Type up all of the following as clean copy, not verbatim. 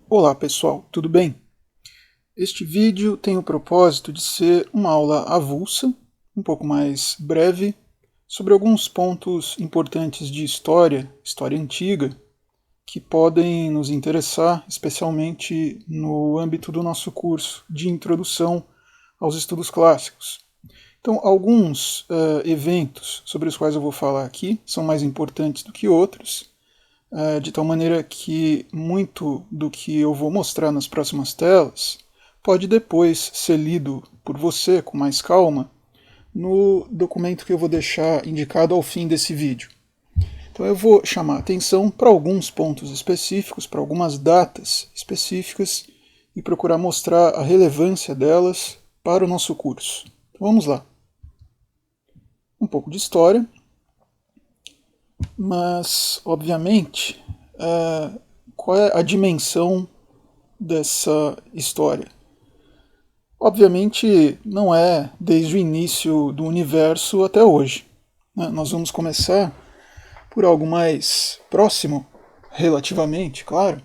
Olá pessoal, tudo bem? Este vídeo tem o propósito de ser uma aula avulsa, um pouco mais breve, sobre alguns pontos importantes de história antiga, que podem nos interessar, especialmente no âmbito do nosso curso de Introdução aos Estudos Clássicos. Então, alguns eventos sobre os quais eu vou falar aqui são mais importantes do que outros, de tal maneira que muito do que eu vou mostrar nas próximas telas pode depois ser lido por você com mais calma no documento que eu vou deixar indicado ao fim desse vídeo. Então eu vou chamar a atenção para alguns pontos específicos, para algumas datas específicas e procurar mostrar a relevância delas para o nosso curso. Então vamos lá. Um pouco de história, mas, obviamente, qual é a dimensão dessa história? Obviamente, não é desde o início do universo até hoje. Nós vamos começar por algo mais próximo, relativamente, claro,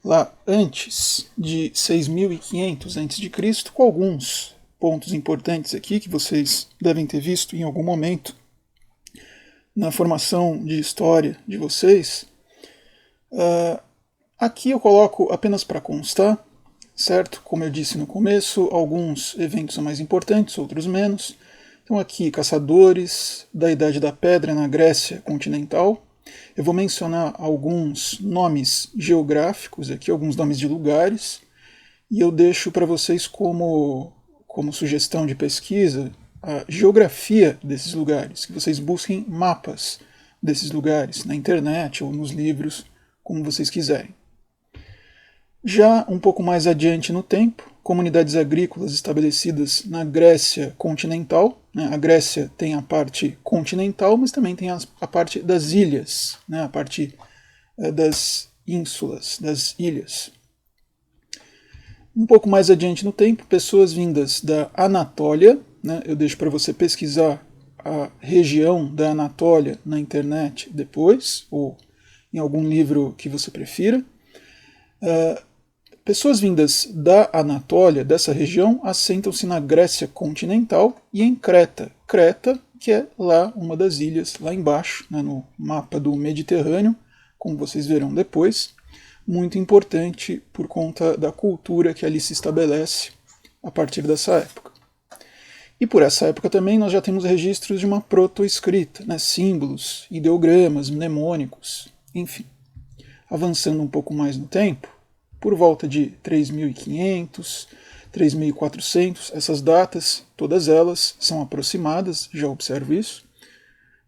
lá antes de 6.500 a.C., com alguns pontos importantes aqui que vocês devem ter visto em algum momento na formação de história de vocês. Aqui eu coloco apenas para constar, certo? Como eu disse no começo, alguns eventos são mais importantes, outros menos. Então aqui, caçadores da Idade da Pedra na Grécia continental. Eu vou mencionar alguns nomes geográficos aqui, alguns nomes de lugares, e eu deixo para vocês como sugestão de pesquisa a geografia desses lugares, que vocês busquem mapas desses lugares na internet ou nos livros, como vocês quiserem. Já um pouco mais adiante no tempo, comunidades agrícolas estabelecidas na Grécia continental. A Grécia tem a parte continental, mas também tem a parte das ilhas, a parte das ínsulas, das ilhas. Um pouco mais adiante no tempo, pessoas vindas da Anatólia. Eu deixo para você pesquisar a região da Anatólia na internet depois, ou em algum livro que você prefira. Pessoas vindas da Anatólia, dessa região, assentam-se na Grécia continental e em Creta. Creta, que é lá uma das ilhas, lá embaixo, no mapa do Mediterrâneo, como vocês verão depois, muito importante por conta da cultura que ali se estabelece a partir dessa época. E por essa época também nós já temos registros de uma protoescrita, símbolos, ideogramas, mnemônicos, enfim. Avançando um pouco mais no tempo, por volta de 3.500, 3.400, essas datas, todas elas são aproximadas, já observo isso.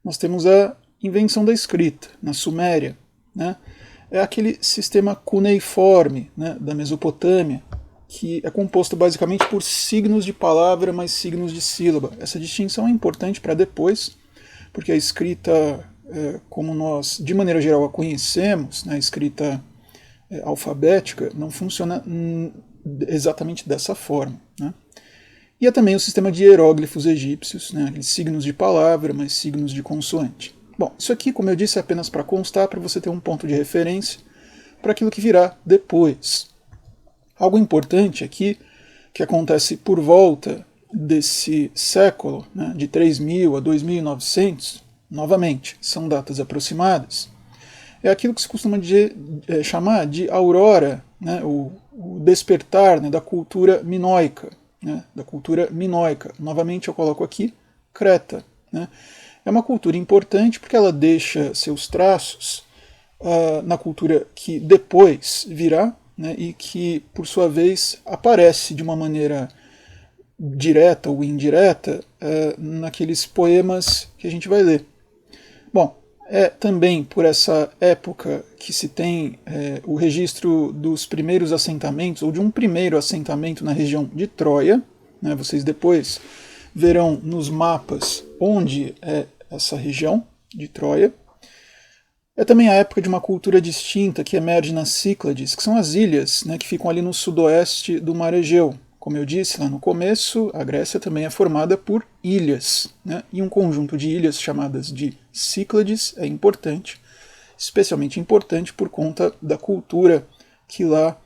Nós temos a invenção da escrita, na Suméria. É aquele sistema cuneiforme da Mesopotâmia, que é composto basicamente por signos de palavra mais signos de sílaba. Essa distinção é importante para depois, porque a escrita, como nós de maneira geral a conhecemos, a escrita alfabética, não funciona exatamente dessa forma. E há também o sistema de hieróglifos egípcios, aqueles signos de palavra mais signos de consoante. Bom, isso aqui, como eu disse, é apenas para constar, para você ter um ponto de referência para aquilo que virá depois. Algo importante aqui, que acontece por volta desse século, de 3.000 a 2.900, novamente, são datas aproximadas, é aquilo que se costuma chamar de aurora, o despertar da cultura minoica. Novamente eu coloco aqui Creta. É uma cultura importante porque ela deixa seus traços na cultura que depois virá, e que, por sua vez, aparece de uma maneira direta ou indireta naqueles poemas que a gente vai ler. Bom, é também por essa época que se tem o registro dos primeiros assentamentos, ou de um primeiro assentamento na região de Troia. Vocês depois verão nos mapas onde é essa região de Troia. É também a época de uma cultura distinta que emerge nas Cíclades, que são as ilhas que ficam ali no sudoeste do Mar Egeu. Como eu disse lá no começo, a Grécia também é formada por ilhas, e um conjunto de ilhas chamadas de Cíclades é importante, especialmente importante por conta da cultura que lá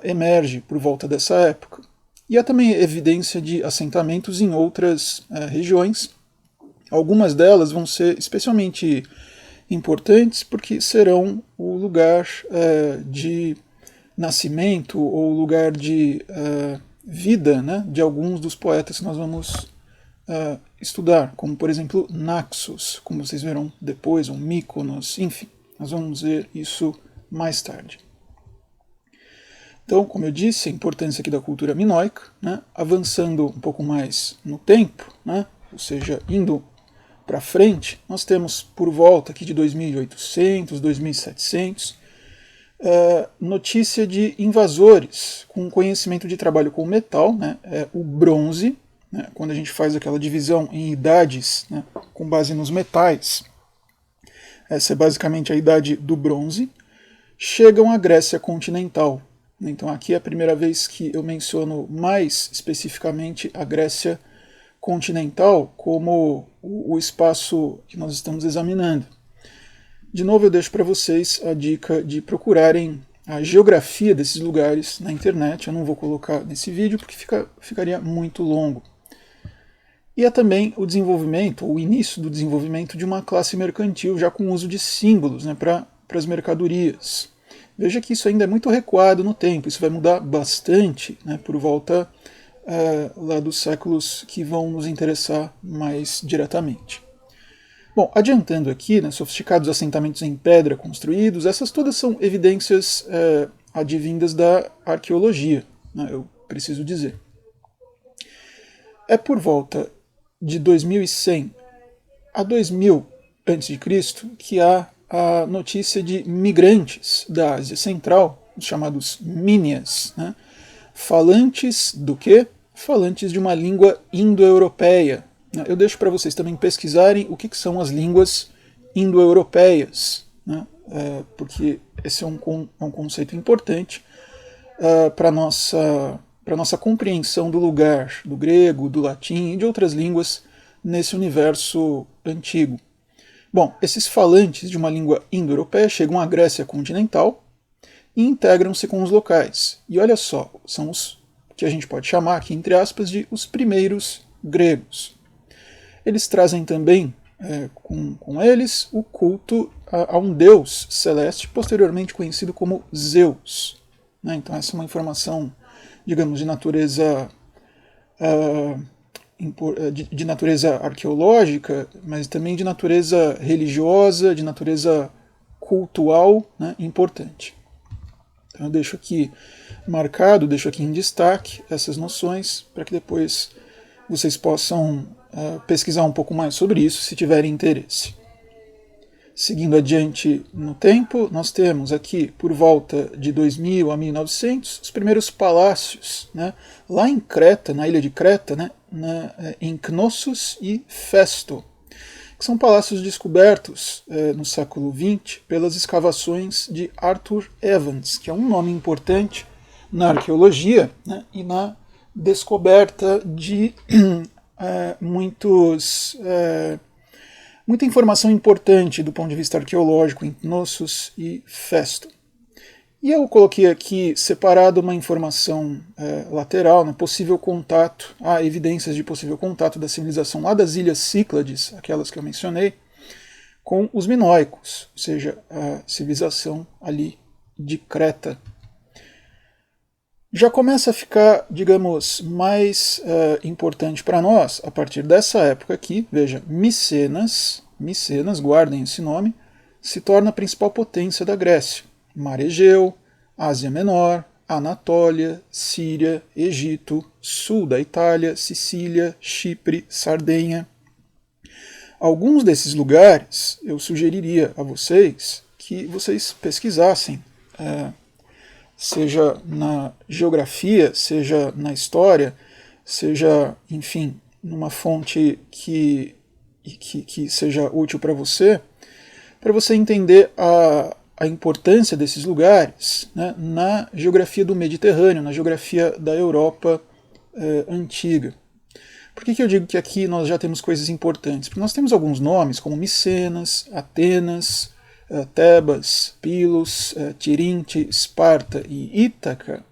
emerge por volta dessa época. E há também evidência de assentamentos em outras regiões. Algumas delas vão ser especialmente importantes porque serão o lugar de nascimento ou lugar de vida, né, de alguns dos poetas que nós vamos estudar, como por exemplo Naxos, como vocês verão depois, ou Mykonos, enfim, nós vamos ver isso mais tarde. Então, como eu disse, a importância aqui da cultura minoica, né, avançando um pouco mais no tempo, né, ou seja, indo para frente, nós temos por volta aqui de 2800, 2700, notícia de invasores com conhecimento de trabalho com metal, né, o bronze, né, quando a gente faz aquela divisão em idades, né, com base nos metais, essa é basicamente a idade do bronze, chegam à Grécia continental. Então aqui é a primeira vez que eu menciono mais especificamente a Grécia continental como o espaço que nós estamos examinando. De novo eu deixo para vocês a dica de procurarem a geografia desses lugares na internet. Eu não vou colocar nesse vídeo porque ficaria muito longo. E é também o desenvolvimento, o início do desenvolvimento de uma classe mercantil já com uso de símbolos, né, para as mercadorias. Veja que isso ainda é muito recuado no tempo, isso vai mudar bastante, né, por volta lá dos séculos que vão nos interessar mais diretamente. Bom, adiantando aqui, né, sofisticados assentamentos em pedra construídos, essas todas são evidências advindas da arqueologia, né, eu preciso dizer. É por volta de 2100 a 2000 a.C. que há a notícia de migrantes da Ásia Central, os chamados Minyas, né? Falantes do quê? Falantes de uma língua indo-europeia. Eu deixo para vocês também pesquisarem o que são as línguas indo-europeias, né? Porque esse é um conceito importante para a nossa compreensão do lugar do grego, do latim e de outras línguas nesse universo antigo. Bom, esses falantes de uma língua indo-europeia chegam à Grécia continental e integram-se com os locais. E olha só, são os que a gente pode chamar aqui, entre aspas, de os primeiros gregos. Eles trazem também com eles o culto a um deus celeste, posteriormente conhecido como Zeus. Né? Então essa é uma informação, digamos, de natureza de natureza arqueológica, mas também de natureza religiosa, de natureza cultural, né, importante. Então eu deixo aqui marcado, deixo aqui em destaque essas noções, para que depois vocês possam pesquisar um pouco mais sobre isso, se tiverem interesse. Seguindo adiante no tempo, nós temos aqui, por volta de 2000 a 1900, os primeiros palácios, né, lá em Creta, na ilha de Creta, né, em Knossos e Festo, que são palácios descobertos no século XX pelas escavações de Arthur Evans, que é um nome importante na arqueologia, né, e na descoberta de muita informação importante do ponto de vista arqueológico em Knossos e Festo. E eu coloquei aqui separado uma informação lateral, né, possível contato, há evidências de possível contato da civilização lá das Ilhas Cíclades, aquelas que eu mencionei, com os minoicos, ou seja, a civilização ali de Creta. Já começa a ficar, digamos, mais importante para nós, a partir dessa época aqui, veja, Micenas, guardem esse nome, se torna a principal potência da Grécia. Mar Egeu, Ásia Menor, Anatólia, Síria, Egito, sul da Itália, Sicília, Chipre, Sardenha. Alguns desses lugares eu sugeriria a vocês que vocês pesquisassem, seja na geografia, seja na história, seja, enfim, numa fonte que seja útil para você entender a importância desses lugares, né, na geografia do Mediterrâneo, na geografia da Europa antiga. Por que eu digo que aqui nós já temos coisas importantes? Porque nós temos alguns nomes, como Micenas, Atenas, Tebas, Pilos, Tirinte, Esparta e Ítaca,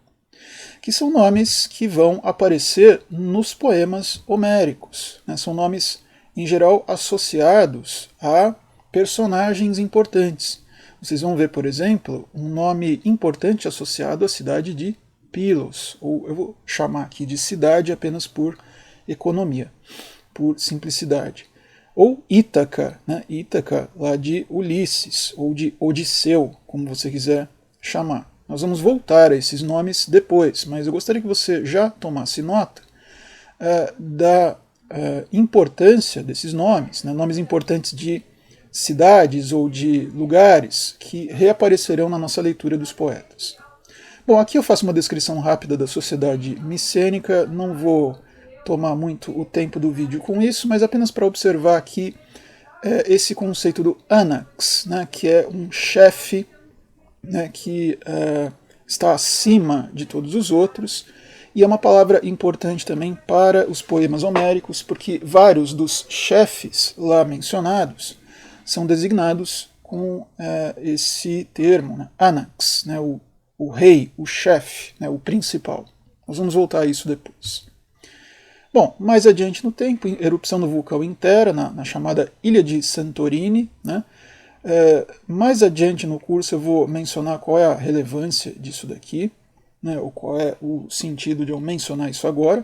que são nomes que vão aparecer nos poemas homéricos, né? São nomes, em geral, associados a personagens importantes. Vocês vão ver, por exemplo, um nome importante associado à cidade de Pilos, ou eu vou chamar aqui de cidade apenas por economia, por simplicidade. Ou Ítaca, né? Ítaca lá de Ulisses, ou de Odisseu, como você quiser chamar. Nós vamos voltar a esses nomes depois, mas eu gostaria que você já tomasse nota da importância desses nomes, né? Nomes importantes de cidades ou de lugares que reaparecerão na nossa leitura dos poetas. Bom, aqui eu faço uma descrição rápida da sociedade micênica, não vou tomar muito o tempo do vídeo com isso, mas apenas para observar aqui esse conceito do anax, né, que é um chefe, né, que está acima de todos os outros, e é uma palavra importante também para os poemas homéricos, porque vários dos chefes lá mencionados são designados com esse termo, né, anax, né, o rei, o chefe, né, o principal. Nós vamos voltar a isso depois. Bom, mais adiante no tempo, erupção do vulcão Intera, na chamada Ilha de Santorini, né? Mais adiante no curso eu vou mencionar qual é a relevância disso daqui, né, ou qual é o sentido de eu mencionar isso agora.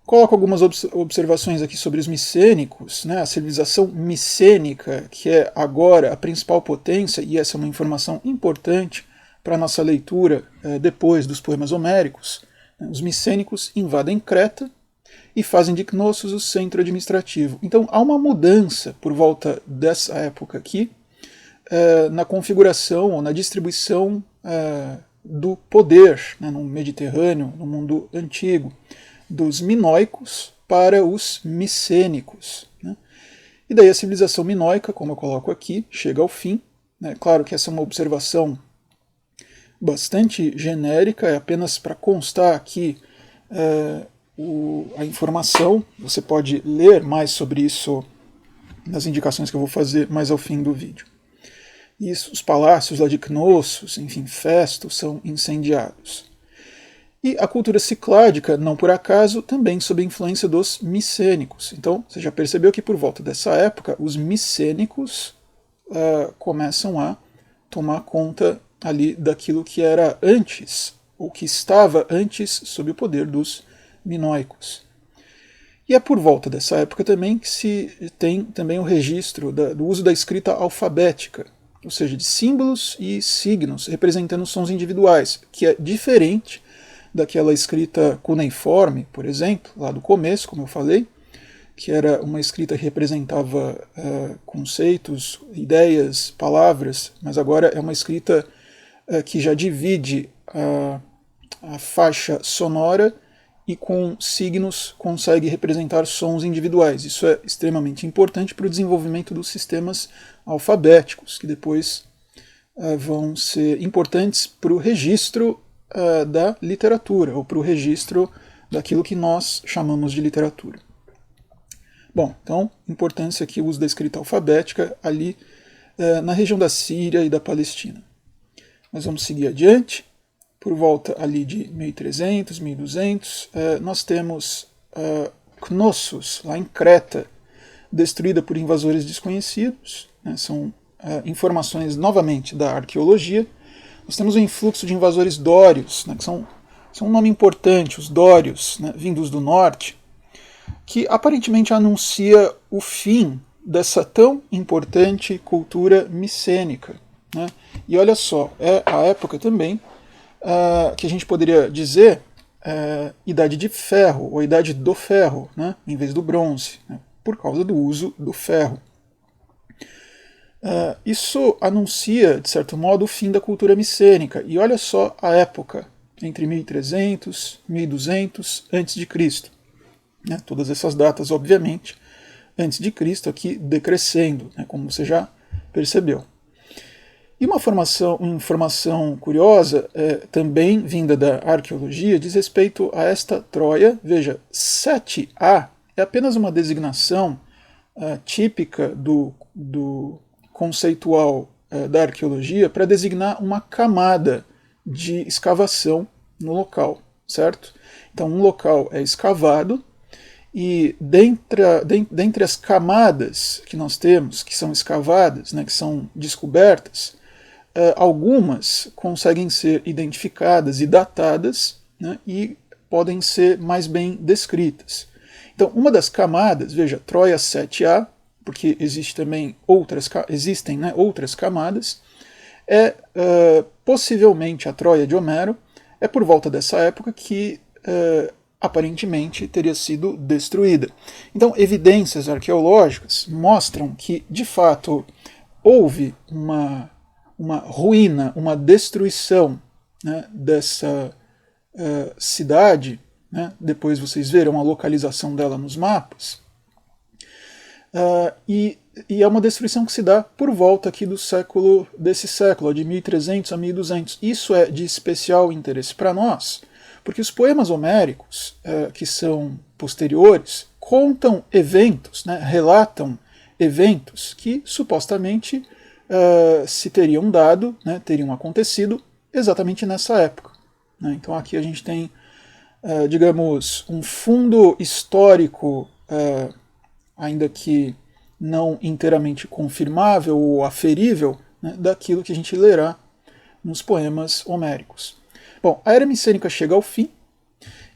Coloco algumas observações aqui sobre os micênicos, né, a civilização micênica, que é agora a principal potência, e essa é uma informação importante para a nossa leitura depois dos poemas homéricos. Os micênicos invadem Creta e fazem de Knossos o centro administrativo. Então há uma mudança por volta dessa época aqui na configuração ou na distribuição do poder, né, no Mediterrâneo, no mundo antigo, dos minoicos para os micênicos, né? E daí a civilização minoica, como eu coloco aqui, chega ao fim, né? Claro que essa é uma observação bastante genérica, é apenas para constar aqui a informação. Você pode ler mais sobre isso nas indicações que eu vou fazer mais ao fim do vídeo. E os palácios lá de Knossos, enfim, Festo, são incendiados. E a cultura cicládica, não por acaso, também sob a influência dos micênicos. Então, você já percebeu que por volta dessa época, os micênicos começam a tomar conta ali daquilo que era antes, ou que estava antes sob o poder dos minoicos. E é por volta dessa época também que se tem também o registro do uso da escrita alfabética, ou seja, de símbolos e signos representando sons individuais, que é diferente daquela escrita cuneiforme, por exemplo, lá do começo, como eu falei, que era uma escrita que representava conceitos, ideias, palavras, mas agora é uma escrita que já divide a faixa sonora e com signos consegue representar sons individuais. Isso é extremamente importante para o desenvolvimento dos sistemas alfabéticos, que depois vão ser importantes para o registro da literatura, ou para o registro daquilo que nós chamamos de literatura. Bom, então, importância aqui o uso da escrita alfabética ali na região da Síria e da Palestina. Nós vamos seguir adiante. Por volta ali de 1300, 1200, nós temos Knossos, lá em Creta, destruída por invasores desconhecidos, né? São informações novamente da arqueologia. Nós temos o influxo de invasores dórios, né, que são um nome importante, os dórios, né, vindos do norte, que aparentemente anuncia o fim dessa tão importante cultura micênica, né? E olha só, é a época também que a gente poderia dizer idade de ferro, ou idade do ferro, né, em vez do bronze, né, por causa do uso do ferro. Isso anuncia, de certo modo, o fim da cultura micênica. E olha só a época, entre 1300 e 1200 a.C. Né, todas essas datas, obviamente, antes de Cristo, aqui decrescendo, né, como você já percebeu. E uma informação curiosa, também vinda da arqueologia, diz respeito a esta Troia. Veja, 7A é apenas uma designação típica do conceitual da arqueologia para designar uma camada de escavação no local, certo? Então um local é escavado e dentre as camadas que nós temos, que são escavadas, né, que são descobertas, algumas conseguem ser identificadas e datadas, né, e podem ser mais bem descritas. Então, uma das camadas, veja, Troia 7A, porque existem outras camadas, é possivelmente a Troia de Homero, é por volta dessa época que aparentemente teria sido destruída. Então, evidências arqueológicas mostram que, de fato, houve uma ruína, uma destruição, né, dessa cidade, né, depois vocês verão a localização dela nos mapas, e é uma destruição que se dá por volta aqui desse século, de 1300 a 1200. Isso é de especial interesse para nós, porque os poemas homéricos, que são posteriores, contam eventos, né, relatam eventos que supostamente se teriam dado, né, teriam acontecido exatamente nessa época. Né? Então aqui a gente tem, digamos, um fundo histórico, ainda que não inteiramente confirmável ou aferível, né, daquilo que a gente lerá nos poemas homéricos. Bom, a era micênica chega ao fim,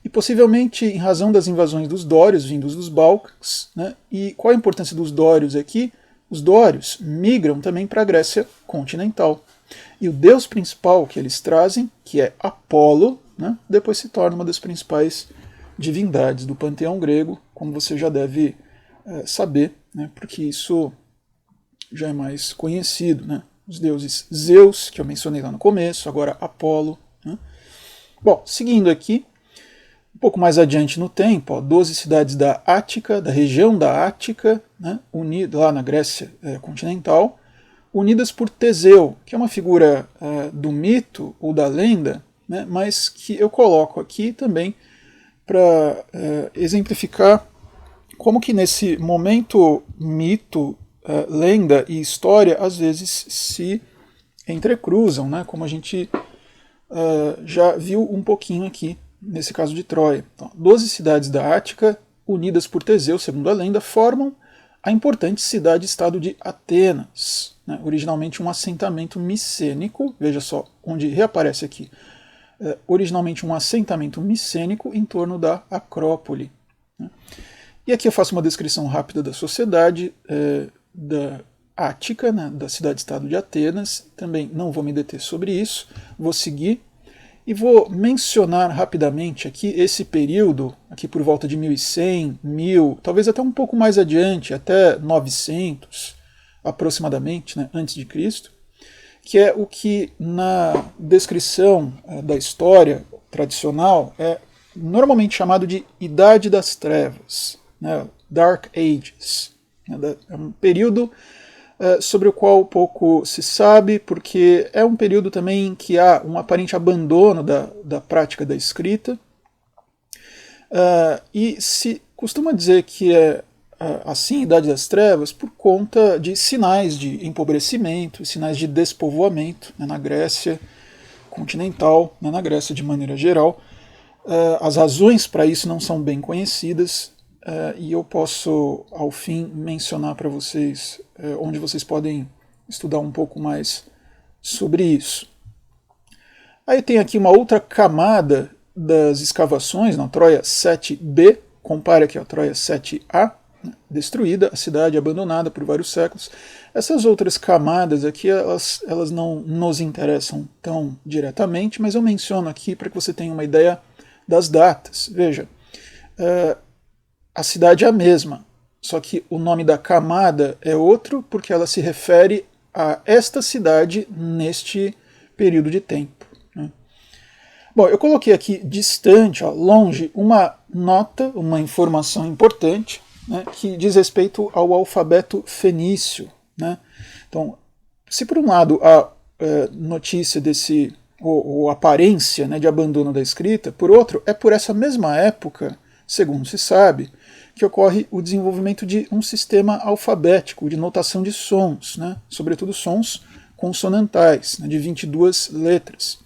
e possivelmente em razão das invasões dos dórios vindos dos Balcãs, né, e qual a importância dos dórios aqui? Os dórios migram também para a Grécia continental. E o deus principal que eles trazem, que é Apolo, né, depois se torna uma das principais divindades do panteão grego, como você já deve saber, né, porque isso já é mais conhecido. Né? Os deuses Zeus, que eu mencionei lá no começo, agora Apolo. Né? Bom, seguindo aqui, um pouco mais adiante no tempo, 12 cidades da Ática, da região da Ática, né, lá na Grécia continental, unidas por Teseu, que é uma figura do mito ou da lenda, né, mas que eu coloco aqui também para exemplificar como que nesse momento mito, lenda e história às vezes se entrecruzam, né, como a gente já viu um pouquinho aqui nesse caso de Troia. Então, 12 cidades da Ática, unidas por Teseu, segundo a lenda, formam a importante cidade-estado de Atenas, né, originalmente um assentamento micênico, veja só, onde reaparece aqui, originalmente um assentamento micênico em torno da Acrópole. Né. E aqui eu faço uma descrição rápida da sociedade da Ática, né, da cidade-estado de Atenas, também não vou me deter sobre isso, vou seguir. E vou mencionar rapidamente aqui esse período, aqui por volta de 1100, 1000, talvez até um pouco mais adiante, até 900 aproximadamente, né, antes de Cristo, que é o que na descrição da história tradicional é normalmente chamado de Idade das Trevas, né, Dark Ages. É um período sobre o qual pouco se sabe, porque é um período também em que há um aparente abandono da prática da escrita, e se costuma dizer que é assim, Idade das Trevas, por conta de sinais de empobrecimento, sinais de despovoamento, né, na Grécia continental, né, na Grécia de maneira geral. As razões para isso não são bem conhecidas, e eu posso, ao fim, mencionar para vocês onde vocês podem estudar um pouco mais sobre isso. Aí tem aqui uma outra camada das escavações, na Troia 7B, compare aqui a Troia 7A, né, destruída, a cidade abandonada por vários séculos. Essas outras camadas aqui, elas não nos interessam tão diretamente, mas eu menciono aqui para que você tenha uma ideia das datas. Veja, a cidade é a mesma, só que o nome da camada é outro, porque ela se refere a esta cidade neste período de tempo. Né? Bom, eu coloquei aqui distante, longe, uma nota, uma informação importante, né, que diz respeito ao alfabeto fenício. Né? Então, se por um lado há notícia desse, ou aparência, né, de abandono da escrita, por outro, é por essa mesma época, segundo se sabe, que ocorre o desenvolvimento de um sistema alfabético de notação de sons, né? Sobretudo sons consonantais, né, de 22 letras.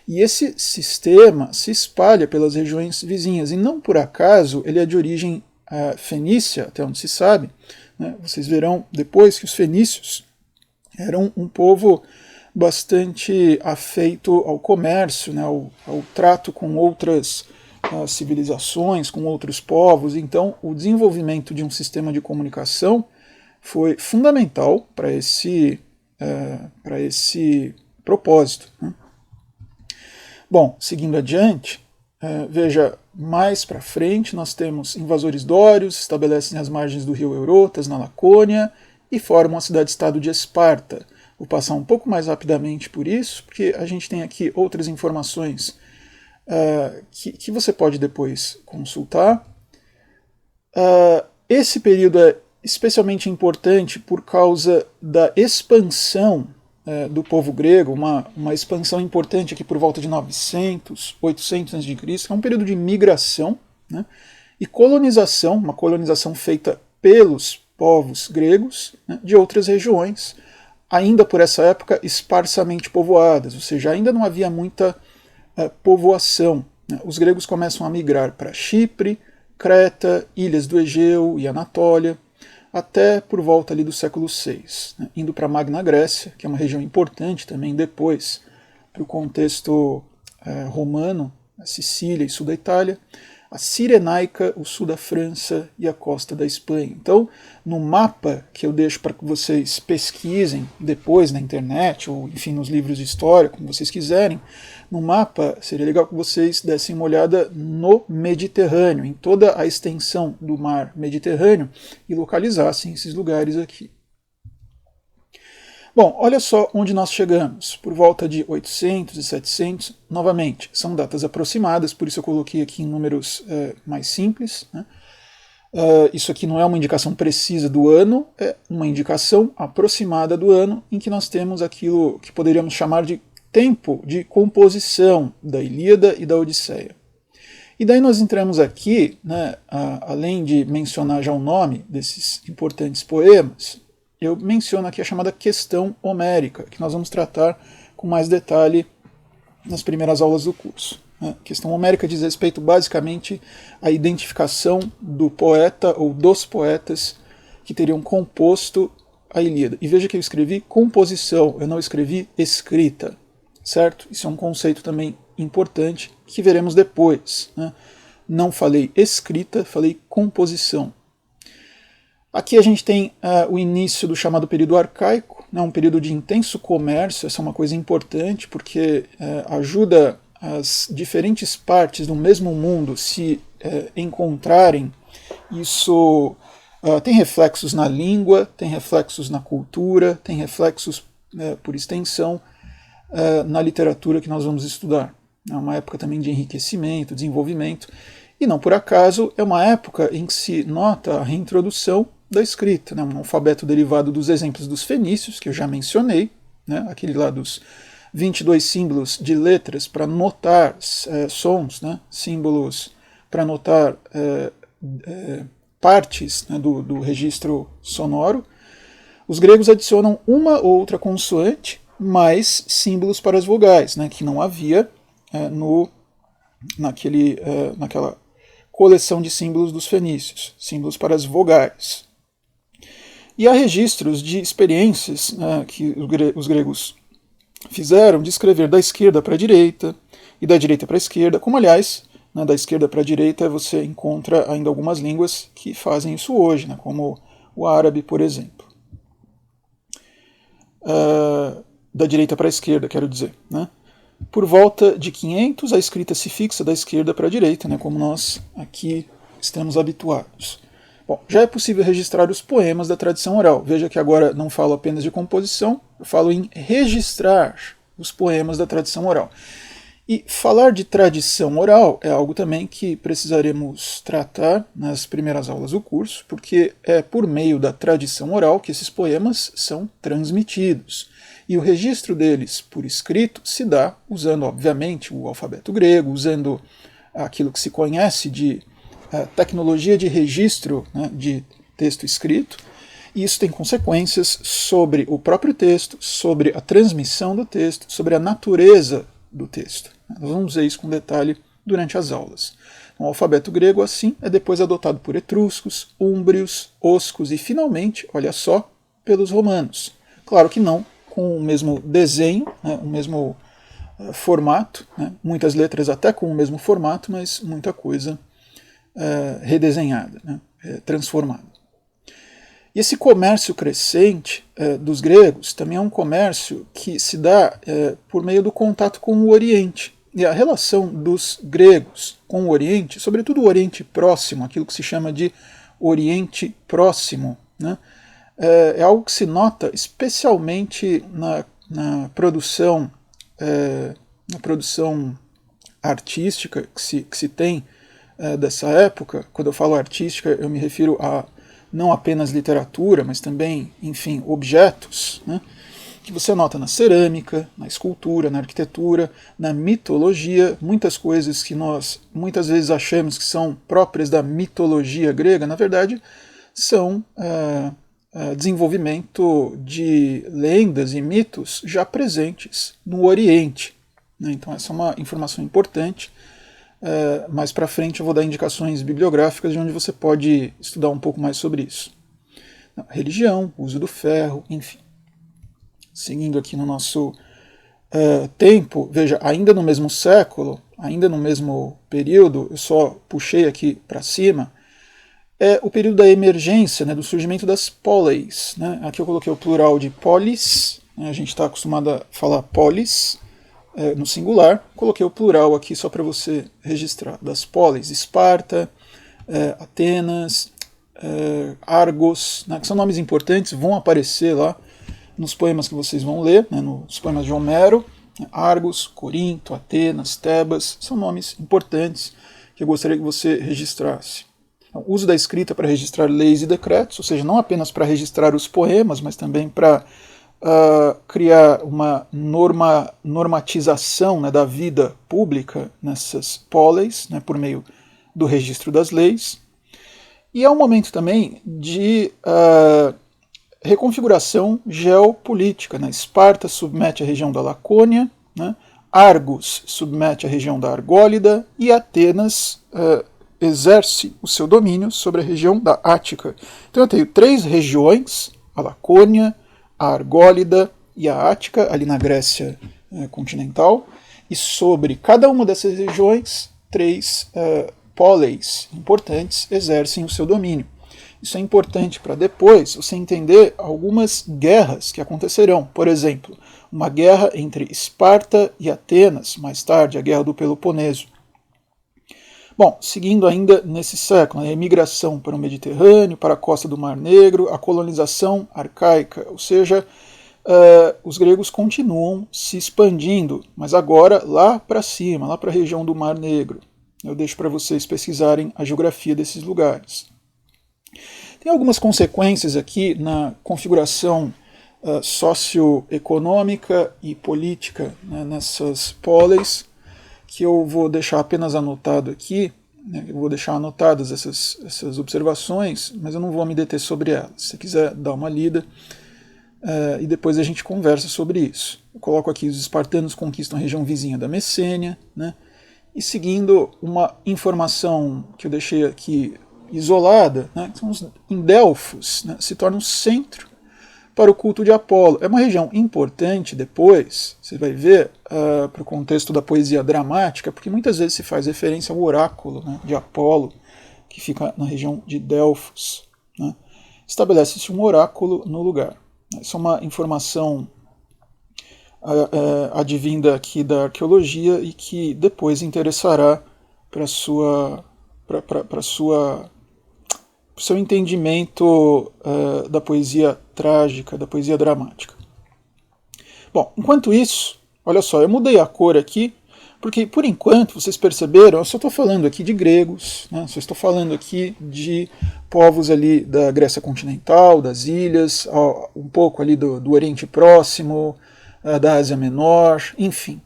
E esse sistema se espalha pelas regiões vizinhas, e não por acaso ele é de origem fenícia, até onde se sabe. Né? Vocês verão depois que os fenícios eram um povo bastante afeito ao comércio, né, ao trato com outras civilizações, com outros povos. Então, o desenvolvimento de um sistema de comunicação foi fundamental para esse propósito. Né? Bom, seguindo adiante, veja, mais para frente nós temos invasores dórios, estabelecem as margens do rio Eurotas, na Lacônia, e formam a cidade-estado de Esparta. Vou passar um pouco mais rapidamente por isso, porque a gente tem aqui outras informações que você pode depois consultar. Esse período é especialmente importante por causa da expansão do povo grego, uma expansão importante aqui por volta de 900, 800 a.C., que é um período de migração, né, e colonização, uma colonização feita pelos povos gregos, né, de outras regiões, ainda por essa época esparsamente povoadas, ou seja, ainda não havia muita povoação. Né. Os gregos começam a migrar para Chipre, Creta, ilhas do Egeu e Anatólia, até por volta ali do século VI, né, indo para a Magna Grécia, que é uma região importante também depois para o contexto romano, a Sicília e sul da Itália, a Cirenaica, o sul da França e a costa da Espanha. Então, no mapa que eu deixo para que vocês pesquisem depois na internet, ou enfim nos livros de história, como vocês quiserem, no mapa seria legal que vocês dessem uma olhada no Mediterrâneo, em toda a extensão do mar Mediterrâneo, e localizassem esses lugares aqui. Bom, olha só onde nós chegamos, por volta de 800 e 700, novamente, são datas aproximadas, por isso eu coloquei aqui em números mais simples. Né? Isso aqui não é uma indicação precisa do ano, é uma indicação aproximada do ano, em que nós temos aquilo que poderíamos chamar de tempo de composição da Ilíada e da Odisseia. E daí nós entramos aqui, né, além de mencionar já o nome desses importantes poemas, eu menciono aqui a chamada questão homérica, que nós vamos tratar com mais detalhe nas primeiras aulas do curso. A questão homérica diz respeito basicamente à identificação do poeta ou dos poetas que teriam composto a Ilíada. E veja que eu escrevi composição, eu não escrevi escrita, certo? Isso é um conceito também importante que veremos depois. Né? Não falei escrita, falei composição. Aqui a gente tem o início do chamado período arcaico, né, um período de intenso comércio. Essa é uma coisa importante porque ajuda as diferentes partes do mesmo mundo se encontrarem. Isso tem reflexos na língua, tem reflexos na cultura, tem reflexos, por extensão, na literatura que nós vamos estudar. É uma época também de enriquecimento, desenvolvimento, e não por acaso é uma época em que se nota a reintrodução da escrita, né, um alfabeto derivado dos exemplos dos fenícios, que eu já mencionei, né, aquele lá dos 22 símbolos de letras para notar sons, né, símbolos para notar partes, né, do registro sonoro. Os gregos adicionam uma ou outra consoante, mais símbolos para as vogais, né, que não havia naquela coleção de símbolos dos fenícios, símbolos para as vogais. E há registros de experiências que os gregos fizeram de escrever da esquerda para a direita e da direita para a esquerda, como aliás, da esquerda para a direita você encontra ainda algumas línguas que fazem isso hoje, né, como o árabe, por exemplo. Da direita para a esquerda, quero dizer. Né? Por volta de 500, a escrita se fixa da esquerda para a direita, né, como nós aqui estamos habituados. Bom, já é possível registrar os poemas da tradição oral. Veja que agora não falo apenas de composição, eu falo em registrar os poemas da tradição oral. E falar de tradição oral é algo também que precisaremos tratar nas primeiras aulas do curso, porque é por meio da tradição oral que esses poemas são transmitidos. E o registro deles por escrito se dá usando, obviamente, o alfabeto grego, usando aquilo que se conhece de tecnologia de registro, né, de texto escrito, E isso tem consequências sobre o próprio texto, sobre a transmissão do texto, sobre a natureza do texto. Nós vamos ver isso com detalhe durante as aulas. O alfabeto grego, assim, é depois adotado por etruscos, úmbrios, oscos e, finalmente, olha só, pelos romanos. Claro que não com o mesmo desenho, né, o mesmo formato, né, muitas letras até com o mesmo formato, mas muita coisa redesenhada, né, transformada. E esse comércio crescente dos gregos também é um comércio que se dá por meio do contato com o Oriente. E a relação dos gregos com o Oriente, sobretudo o Oriente Próximo, aquilo que se chama de Oriente Próximo, né, é algo que se nota especialmente na produção artística que se tem dessa época. Quando eu falo artística, eu me refiro a não apenas literatura, mas também, enfim, objetos, né, que você nota na cerâmica, na escultura, na arquitetura, na mitologia, muitas coisas que nós muitas vezes achamos que são próprias da mitologia grega, na verdade, são desenvolvimento de lendas e mitos já presentes no Oriente. Né? Então essa é uma informação importante. Mais para frente eu vou dar indicações bibliográficas de onde você pode estudar um pouco mais sobre isso. Religião, uso do ferro, enfim. Seguindo aqui no nosso tempo, veja, ainda no mesmo século, ainda no mesmo período, eu só puxei aqui para cima, é o período da emergência, né, do surgimento das poleis. Né? Aqui eu coloquei o plural de polis, né, a gente está acostumado a falar polis, no singular, coloquei o plural aqui só para você registrar, das polis, Esparta, Atenas, Argos, né, que são nomes importantes, vão aparecer lá nos poemas que vocês vão ler, né, nos poemas de Homero. Argos, Corinto, Atenas, Tebas, são nomes importantes que eu gostaria que você registrasse. O uso da escrita para registrar leis e decretos, ou seja, não apenas para registrar os poemas, mas também para criar uma normatização, né, da vida pública nessas poleis, né, por meio do registro das leis. E é um momento também de reconfiguração geopolítica. Né? Esparta submete a região da Lacônia, né? Argos submete a região da Argólida e Atenas exerce o seu domínio sobre a região da Ática. Então eu tenho 3 regiões, a Lacônia, a Argólida e a Ática, ali na Grécia continental, e sobre cada uma dessas regiões, 3 poleis importantes exercem o seu domínio. Isso é importante para depois você entender algumas guerras que acontecerão. Por exemplo, uma guerra entre Esparta e Atenas, mais tarde a Guerra do Peloponeso. Bom, seguindo ainda nesse século, a imigração para o Mediterrâneo, para a costa do Mar Negro, a colonização arcaica, ou seja, os gregos continuam se expandindo, mas agora lá para cima, lá para a região do Mar Negro. Eu deixo para vocês pesquisarem a geografia desses lugares. Tem algumas consequências aqui na configuração socioeconômica e política, né, nessas poleis, que eu vou deixar apenas anotado aqui, né, eu vou deixar anotadas essas observações, mas eu não vou me deter sobre elas. Se você quiser dar uma lida, e depois a gente conversa sobre isso. Eu coloco aqui: os espartanos conquistam a região vizinha da Messênia, né, e seguindo uma informação que eu deixei aqui isolada, né, são em Delfos, né, se torna um centro para o culto de Apolo. É uma região importante depois, você vai ver, para o contexto da poesia dramática, porque muitas vezes se faz referência ao oráculo, né, de Apolo, que fica na região de Delfos. Né. Estabelece-se um oráculo no lugar. Isso é uma informação advinda aqui da arqueologia e que depois interessará para o seu entendimento da poesia trágica, da poesia dramática. Bom, enquanto isso, olha só, eu mudei a cor aqui, porque por enquanto, vocês perceberam, eu só estou falando aqui de gregos, né, só estou falando aqui de povos ali da Grécia continental, das ilhas, um pouco ali do Oriente Próximo, da Ásia Menor, enfim.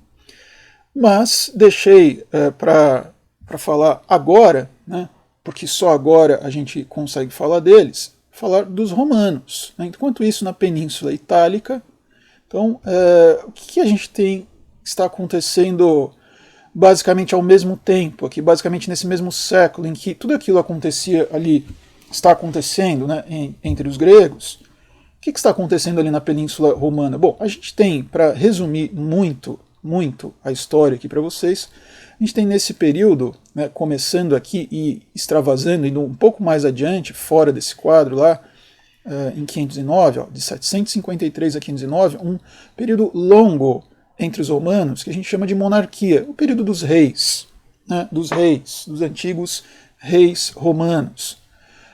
Mas deixei para falar agora, né, porque só agora a gente consegue falar deles, falar dos romanos. Né? Enquanto isso, na Península Itálica, então, o que a gente tem que está acontecendo basicamente ao mesmo tempo, aqui, basicamente nesse mesmo século, em que tudo aquilo acontecia ali, está acontecendo, né, entre os gregos. O que está acontecendo ali na Península Romana? Bom, a gente tem, para resumir muito a história aqui para vocês, a gente tem nesse período, né, começando aqui e extravasando, indo um pouco mais adiante, fora desse quadro lá, em 509, de 753 a 509, um período longo entre os romanos, que a gente chama de monarquia, o período dos reis, né, dos antigos reis romanos.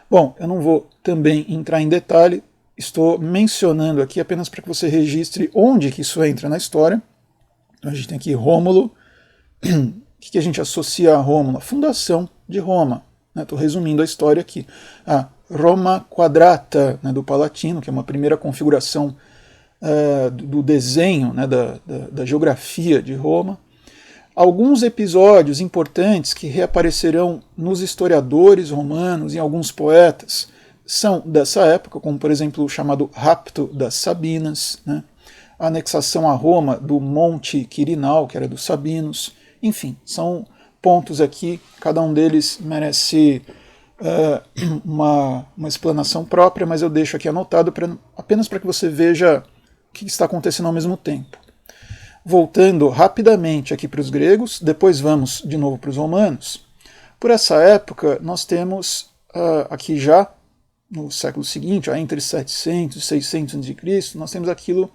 Bom, eu não vou também entrar em detalhe, estou mencionando aqui apenas para que você registre onde que isso entra na história. Então a gente tem aqui Rômulo. O que a gente associa a Rômulo? A fundação de Roma. Estou resumindo a história aqui. A Roma Quadrata, né, do Palatino, que é uma primeira configuração do desenho, né, da geografia de Roma. Alguns episódios importantes que reaparecerão nos historiadores romanos e em alguns poetas são dessa época, como por exemplo o chamado Rapto das Sabinas, né, a anexação a Roma do Monte Quirinal, que era dos Sabinos. Enfim, são pontos aqui, cada um deles merece uma explanação própria, mas eu deixo aqui anotado apenas para que você veja o que está acontecendo ao mesmo tempo. Voltando rapidamente aqui para os gregos, depois vamos de novo para os romanos. Por essa época, nós temos aqui já, no século seguinte, entre 700 e 600 a.C., nós temos aquilo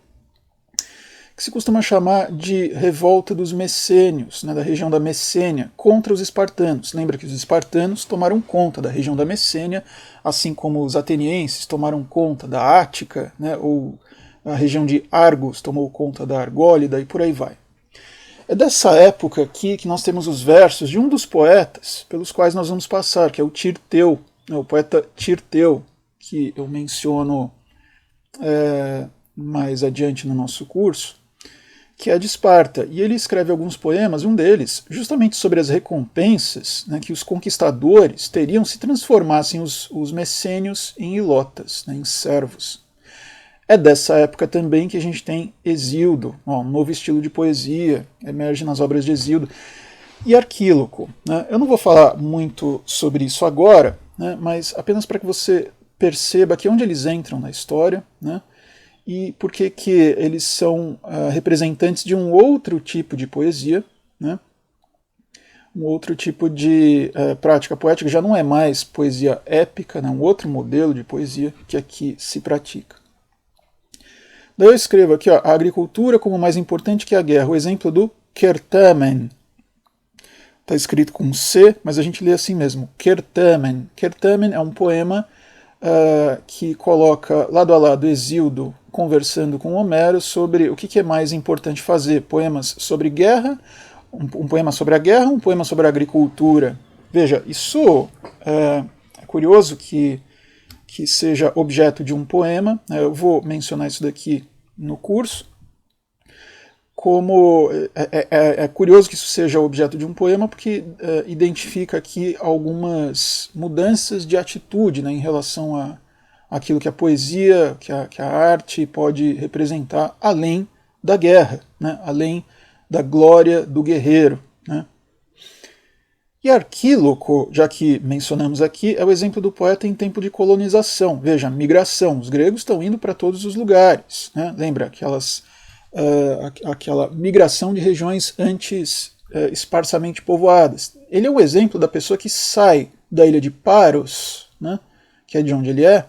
que se costuma chamar de revolta dos messênios, né, da região da Messênia, contra os espartanos. Lembra que os espartanos tomaram conta da região da Messênia, assim como os atenienses tomaram conta da Ática, né, ou a região de Argos tomou conta da Argólida e por aí vai. É dessa época aqui que nós temos os versos de um dos poetas pelos quais nós vamos passar, que é o Tirteu, né, o poeta Tirteu, que eu menciono mais adiante no nosso curso, que é de Esparta. E ele escreve alguns poemas, um deles justamente sobre as recompensas, né, que os conquistadores teriam se transformassem os messênios em ilotas, né, em servos. É dessa época também que a gente tem Hesíodo, um novo estilo de poesia, emerge nas obras de Hesíodo. E Arquíloco. Né? Eu não vou falar muito sobre isso agora, né, mas apenas para que você perceba aqui onde eles entram na história, né, e por que eles são representantes de um outro tipo de poesia, né, um outro tipo de prática poética, já não é mais poesia épica, né, um outro modelo de poesia que aqui se pratica. Daí eu escrevo aqui, a agricultura como mais importante que a guerra, o exemplo do Kertamen. Está escrito com C, mas a gente lê assim mesmo, Kertamen. Kertamen é um poema que coloca lado a lado Hesíodo conversando com Homero sobre o que é mais importante fazer, poemas sobre guerra, um poema sobre a guerra, um poema sobre a agricultura. Veja, isso é curioso que seja objeto de um poema, eu vou mencionar isso daqui no curso, como é curioso que isso seja objeto de um poema, porque identifica aqui algumas mudanças de atitude, né, em relação a aquilo que a poesia, que a arte pode representar além da guerra, né, além da glória do guerreiro. Né. E Arquíloco, já que mencionamos aqui, é o exemplo do poeta em tempo de colonização. Veja, migração. Os gregos estão indo para todos os lugares. Né? Lembra aquela migração de regiões antes esparsamente povoadas. Ele é o exemplo da pessoa que sai da ilha de Paros, né? Que é de onde ele é.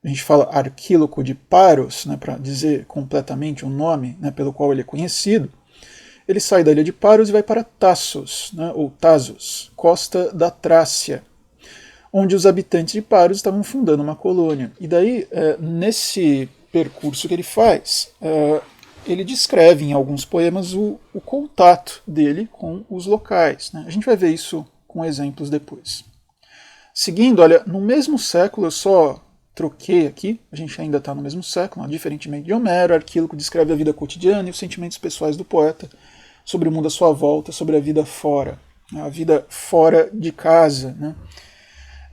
A gente fala Arquíloco de Paros, né, para dizer completamente o nome, né, pelo qual ele é conhecido. Ele sai da ilha de Paros e vai para Tassos, né, ou Tasos, costa da Trácia, onde os habitantes de Paros estavam fundando uma colônia. E daí, nesse percurso que ele faz, ele descreve em alguns poemas o contato dele com os locais. Né? A gente vai ver isso com exemplos depois. Seguindo, olha, no mesmo século, eu só troquei aqui, a gente ainda está no mesmo século, diferentemente de Homero, Arquíloco descreve a vida cotidiana e os sentimentos pessoais do poeta sobre o mundo à sua volta, sobre a vida fora de casa. Né?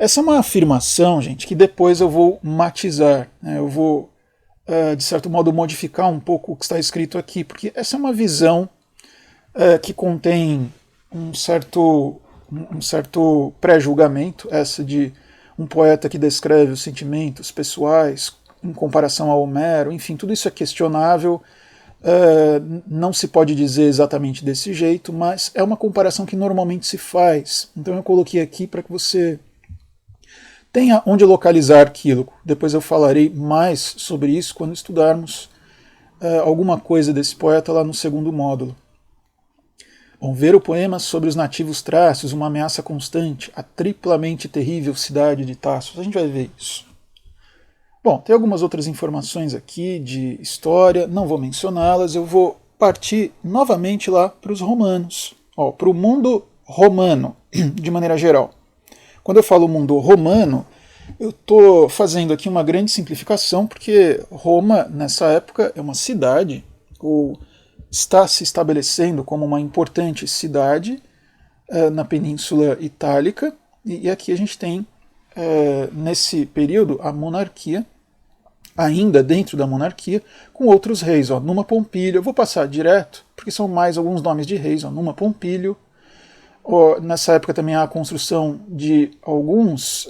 Essa é uma afirmação, gente, que depois eu vou matizar, né? Eu vou, de certo modo, modificar um pouco o que está escrito aqui, porque essa é uma visão que contém um certo pré-julgamento, essa de um poeta que descreve os sentimentos pessoais em comparação a Homero, enfim, tudo isso é questionável, não se pode dizer exatamente desse jeito, mas é uma comparação que normalmente se faz. Então eu coloquei aqui para que você tenha onde localizar aquilo. Depois eu falarei mais sobre isso quando estudarmos alguma coisa desse poeta lá no segundo módulo. Bom, ver o poema sobre os nativos traços, uma ameaça constante, a triplamente terrível cidade de Taços. A gente vai ver isso. Bom, tem algumas outras informações aqui de história, não vou mencioná-las, eu vou partir novamente lá para os romanos, para o mundo romano, de maneira geral. Quando eu falo mundo romano, eu estou fazendo aqui uma grande simplificação, porque Roma, nessa época, é uma cidade, ou está se estabelecendo como uma importante cidade na Península Itálica, e aqui a gente tem, nesse período, a monarquia, ainda dentro da monarquia, com outros reis. Numa Pompílio, eu vou passar direto, porque são mais alguns nomes de reis. Numa Pompílio, nessa época também há a construção de alguns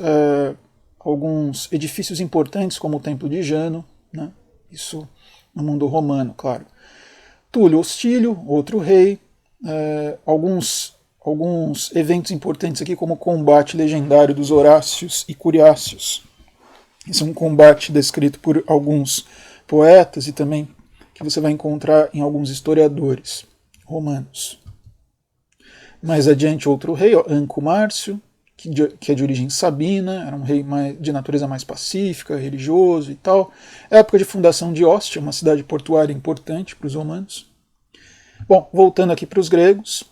edifícios importantes, como o Templo de Jano, né? Isso no mundo romano, claro. Túlio Hostílio, outro rei, alguns eventos importantes aqui, como o combate legendário dos Horácios e Curiácios. Esse é um combate descrito por alguns poetas e também que você vai encontrar em alguns historiadores romanos. Mais adiante, outro rei, Anco Márcio, que é de origem sabina, era um rei de natureza mais pacífica, religioso e tal. Época de fundação de Ostia, uma cidade portuária importante para os romanos. Bom, voltando aqui para os gregos,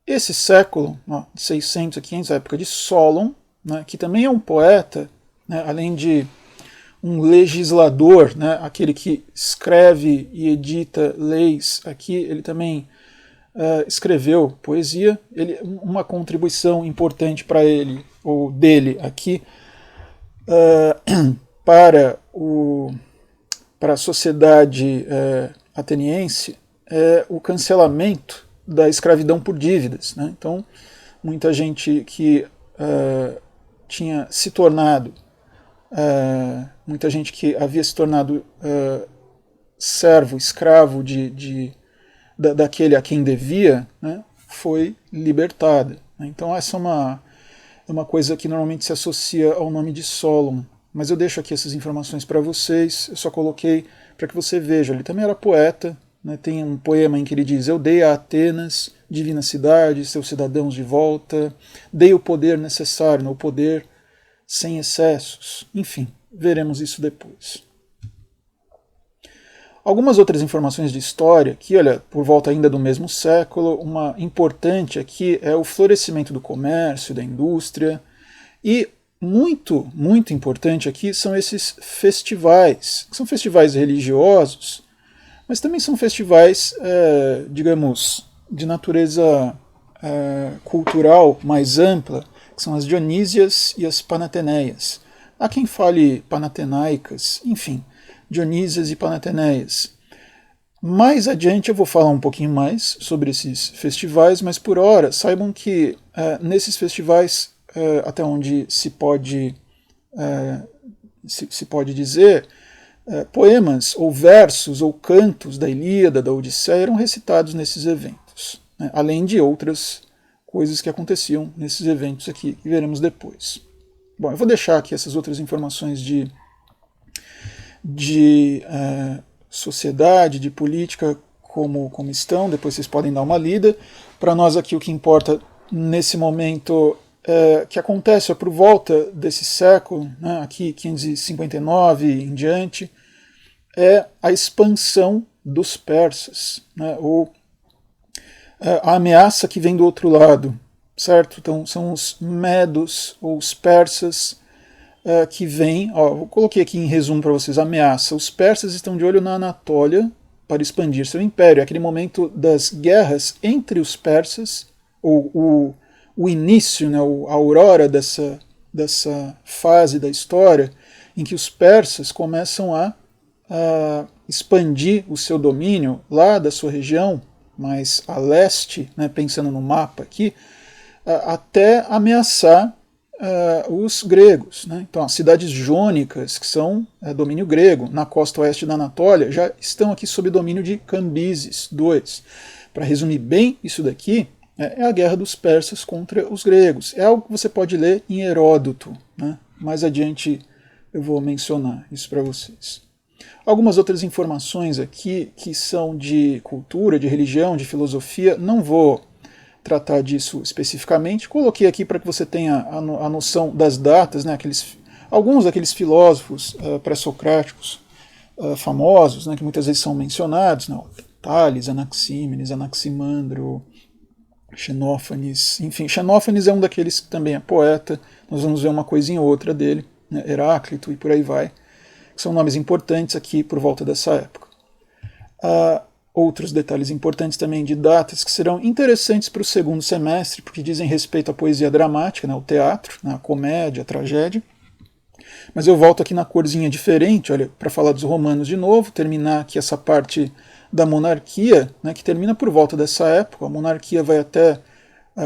esse século, de 600 a 500, a época de Solon, né, que também é um poeta, né, além de um legislador, né, aquele que escreve e edita leis, aqui ele também escreveu poesia. Uma contribuição importante para ele, ou dele aqui, para a sociedade ateniense, é o cancelamento da escravidão por dívidas, né? Então, muita gente que tinha se tornado, muita gente que havia se tornado servo, escravo daquele a quem devia, né, foi libertada. Então essa é uma coisa que normalmente se associa ao nome de Solon. Mas eu deixo aqui essas informações para vocês, eu só coloquei para que você veja. Ele também era poeta, né, tem um poema em que ele diz: eu dei a Atenas, divina cidade, seus cidadãos de volta, dei o poder necessário, o poder sem excessos. Enfim, veremos isso depois. Algumas outras informações de história, que, olha, por volta ainda do mesmo século, uma importante aqui é o florescimento do comércio, da indústria, e muito, muito importante aqui são esses festivais, que são festivais religiosos, mas também são festivais, digamos, de natureza cultural mais ampla, que são as Dionísias e as Panateneias. Há quem fale Panatenaicas, enfim, Dionísias e Panateneias. Mais adiante eu vou falar um pouquinho mais sobre esses festivais, mas por hora saibam que nesses festivais, até onde se pode dizer, poemas ou versos ou cantos da Ilíada, da Odisseia eram recitados nesses eventos, né, além de outras coisas que aconteciam nesses eventos aqui, que veremos depois. Bom, eu vou deixar aqui essas outras informações de sociedade, de política, como estão, depois vocês podem dar uma lida. Para nós aqui o que importa nesse momento que acontece por volta desse século, né, aqui 559 em diante, é a expansão dos persas, né, ou a ameaça que vem do outro lado, certo? Então são os medos ou os persas que vêm, eu coloquei aqui em resumo para vocês, ameaça. Os persas estão de olho na Anatólia para expandir seu império. É aquele momento das guerras entre os persas, ou o início, né, a aurora dessa fase da história em que os persas começam a expandir o seu domínio lá da sua região, mais a leste, né, pensando no mapa aqui, até ameaçar os gregos. Né? Então, as cidades jônicas, que são domínio grego, na costa oeste da Anatólia, já estão aqui sob domínio de Cambises II. Para resumir bem isso daqui, é a guerra dos persas contra os gregos. É algo que você pode ler em Heródoto. Né? Mais adiante eu vou mencionar isso para vocês. Algumas outras informações aqui que são de cultura, de religião, de filosofia, não vou tratar disso especificamente. Coloquei aqui para que você tenha a noção das datas, né, alguns daqueles filósofos pré-socráticos famosos, né, que muitas vezes são mencionados, não, Tales, Anaxímenes, Anaximandro, Xenófanes, enfim, Xenófanes é um daqueles que também é poeta, nós vamos ver uma coisinha ou outra dele, né, Heráclito e por aí vai, que são nomes importantes aqui por volta dessa época. Outros detalhes importantes também de datas que serão interessantes para o segundo semestre, porque dizem respeito à poesia dramática, né, ao teatro, né, à comédia, à tragédia. Mas eu volto aqui na corzinha diferente, olha, para falar dos romanos de novo, terminar aqui essa parte da monarquia, né, que termina por volta dessa época. A monarquia vai até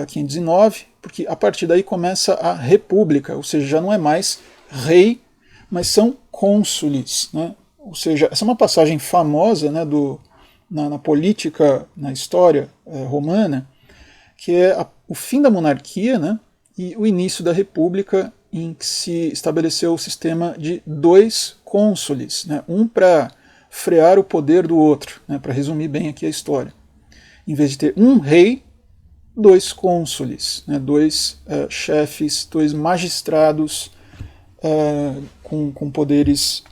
509, porque a partir daí começa a república, ou seja, já não é mais rei, mas são cônsules. Né? Ou seja, essa é uma passagem famosa, né, na política, na história romana, que é o fim da monarquia, né, e o início da república, em que se estabeleceu o sistema de 2 cônsules, né, um para frear o poder do outro, né, para resumir bem aqui a história. Em vez de ter um rei, 2 cônsules, né, 2 chefes, 2 magistrados com poderes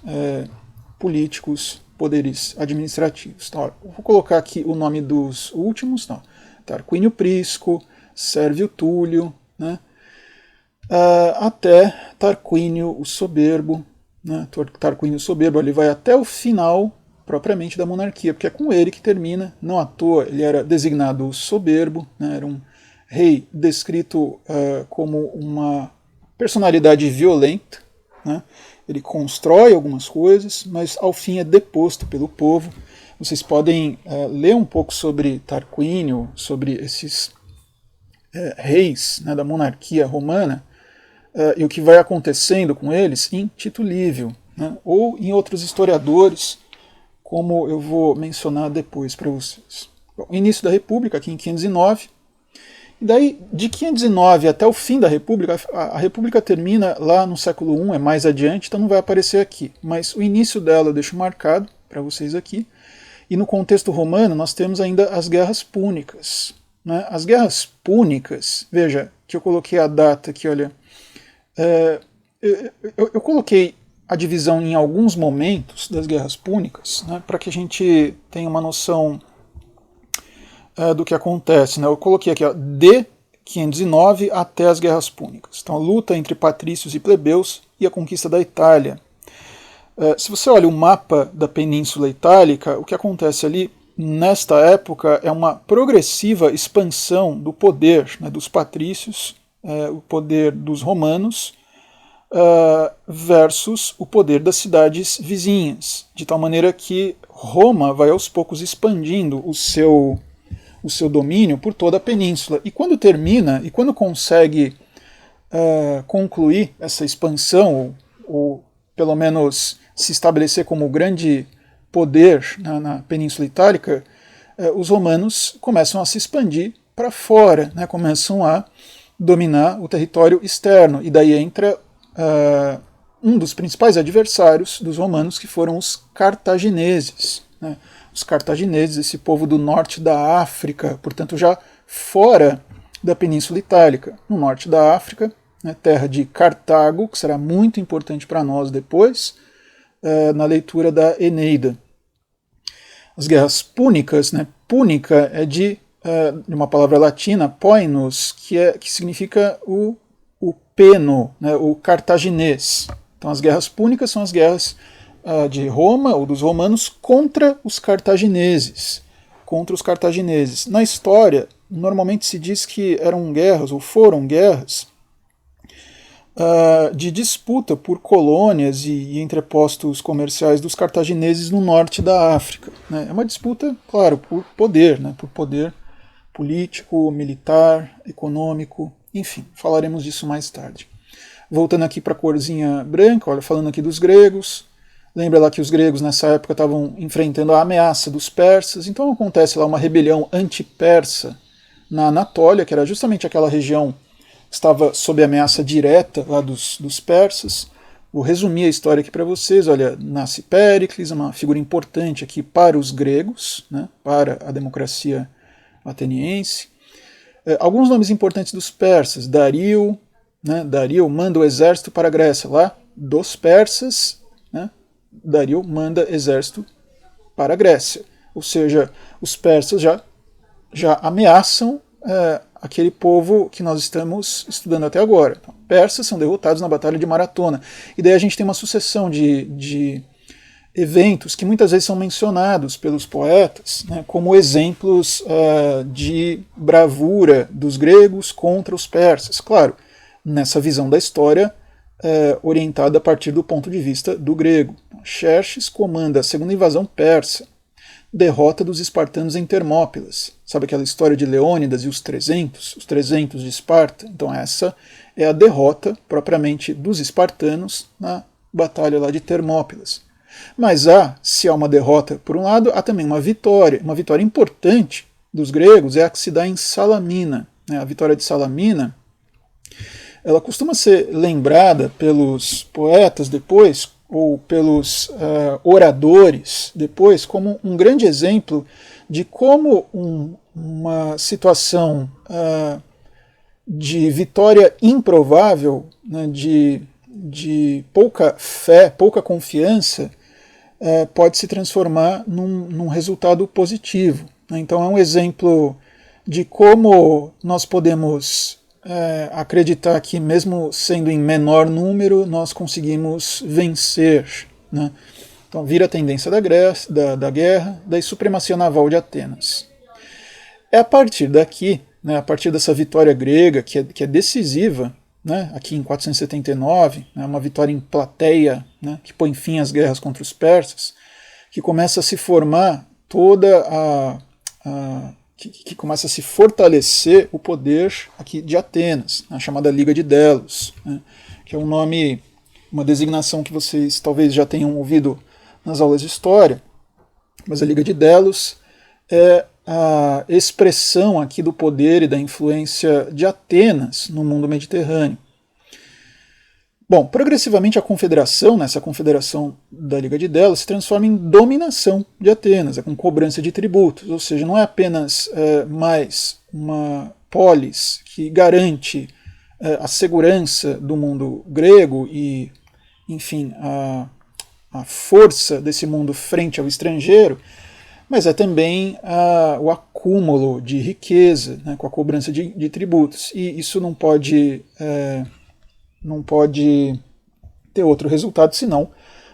políticos, poderes administrativos. Então, vou colocar aqui o nome dos últimos, não. Tarquínio Prisco, Sérvio Túlio, né, até Tarquínio o Soberbo. Né, Tarquínio o Soberbo ele vai até o final propriamente da monarquia, porque é com ele que termina, não à toa ele era designado o Soberbo, né, era um rei descrito como uma personalidade violenta, né, ele constrói algumas coisas, mas ao fim é deposto pelo povo. Vocês podem ler um pouco sobre Tarquínio, sobre esses reis, né, da monarquia romana, e o que vai acontecendo com eles em Tito Livio, né, ou em outros historiadores, como eu vou mencionar depois para vocês. Bom, início da República, aqui em 509, e daí, de 509 até o fim da República, a República termina lá no século I, é mais adiante, então não vai aparecer aqui. Mas o início dela eu deixo marcado para vocês aqui. E no contexto romano nós temos ainda as guerras púnicas. Né? As guerras púnicas, veja que eu coloquei a data aqui, olha. Eu coloquei a divisão em alguns momentos das guerras púnicas, né, para que a gente tenha uma noção do que acontece. Né? Eu coloquei aqui, ó, de 509 até as Guerras Púnicas. Então, a luta entre patrícios e plebeus e a conquista da Itália. Se você olha o mapa da Península Itálica, o que acontece ali nesta época é uma progressiva expansão do poder, né, dos patrícios, o poder dos romanos, versus o poder das cidades vizinhas, de tal maneira que Roma vai aos poucos expandindo o seu domínio por toda a península. E quando termina, e quando consegue concluir essa expansão, ou pelo menos se estabelecer como grande poder na Península Itálica, os romanos começam a se expandir para fora, né, começam a dominar o território externo, e daí entra um dos principais adversários dos romanos, que foram os cartagineses. Né? Os cartagineses, esse povo do norte da África, portanto já fora da Península Itálica, no norte da África, né, terra de Cartago, que será muito importante para nós depois, na leitura da Eneida. As guerras púnicas, né, púnica é de uma palavra latina, poinos, que significa o peno, né, o cartaginês. Então as guerras púnicas são as guerras de Roma, ou dos romanos, contra os cartagineses. Na história, normalmente se diz que eram guerras, ou foram guerras, de disputa por colônias e entrepostos comerciais dos cartagineses no norte da África. Né? É uma disputa, claro, por poder, né? Por poder político, militar, econômico, enfim, falaremos disso mais tarde. Voltando aqui para a corzinha branca, olha, falando aqui dos gregos, lembra lá que os gregos nessa época estavam enfrentando a ameaça dos persas, então acontece lá uma rebelião anti-persa na Anatólia, que era justamente aquela região que estava sob ameaça direta lá dos persas. Vou resumir a história aqui para vocês. Olha, nasce Péricles, uma figura importante aqui para os gregos, né, para a democracia ateniense. Alguns nomes importantes dos persas: Dario, né, Dario manda o exército para a Grécia, lá dos persas, né, Dario manda exército para a Grécia. Ou seja, os persas já ameaçam aquele povo que nós estamos estudando até agora. Então, persas são derrotados na Batalha de Maratona. E daí a gente tem uma sucessão de eventos que muitas vezes são mencionados pelos poetas, né, como exemplos de bravura dos gregos contra os persas. Claro, nessa visão da história orientada a partir do ponto de vista do grego. Xerxes comanda a segunda invasão persa, derrota dos espartanos em Termópilas. Sabe aquela história de Leônidas e os 300 de Esparta? Então essa é a derrota propriamente dos espartanos na batalha lá de Termópilas. Mas se há uma derrota por um lado, há também uma vitória importante dos gregos, é a que se dá em Salamina. A vitória de Salamina, ela costuma ser lembrada pelos poetas depois, ou pelos oradores depois, como um grande exemplo de como uma situação de vitória improvável, né, de pouca fé, pouca confiança, pode se transformar num resultado positivo. Né? Então é um exemplo de como nós podemos acreditar que, mesmo sendo em menor número, nós conseguimos vencer. Né? Então vira a tendência da guerra, da supremacia naval de Atenas. É a partir daqui, né, a partir dessa vitória grega, que é decisiva, né, aqui em 479, né, uma vitória em Plateia, né, que põe fim às guerras contra os persas, que começa a se formar que começa a se fortalecer o poder aqui de Atenas, a chamada Liga de Delos, né, que é um nome, uma designação que vocês talvez já tenham ouvido nas aulas de história, mas a Liga de Delos é a expressão aqui do poder e da influência de Atenas no mundo mediterrâneo. Bom, progressivamente a confederação, né, essa confederação da Liga de Delos, se transforma em dominação de Atenas, com cobrança de tributos, ou seja, não é apenas mais uma polis que garante a segurança do mundo grego e, enfim, a força desse mundo frente ao estrangeiro, mas é também o acúmulo de riqueza, né, com a cobrança de tributos. E isso não pode ter outro resultado senão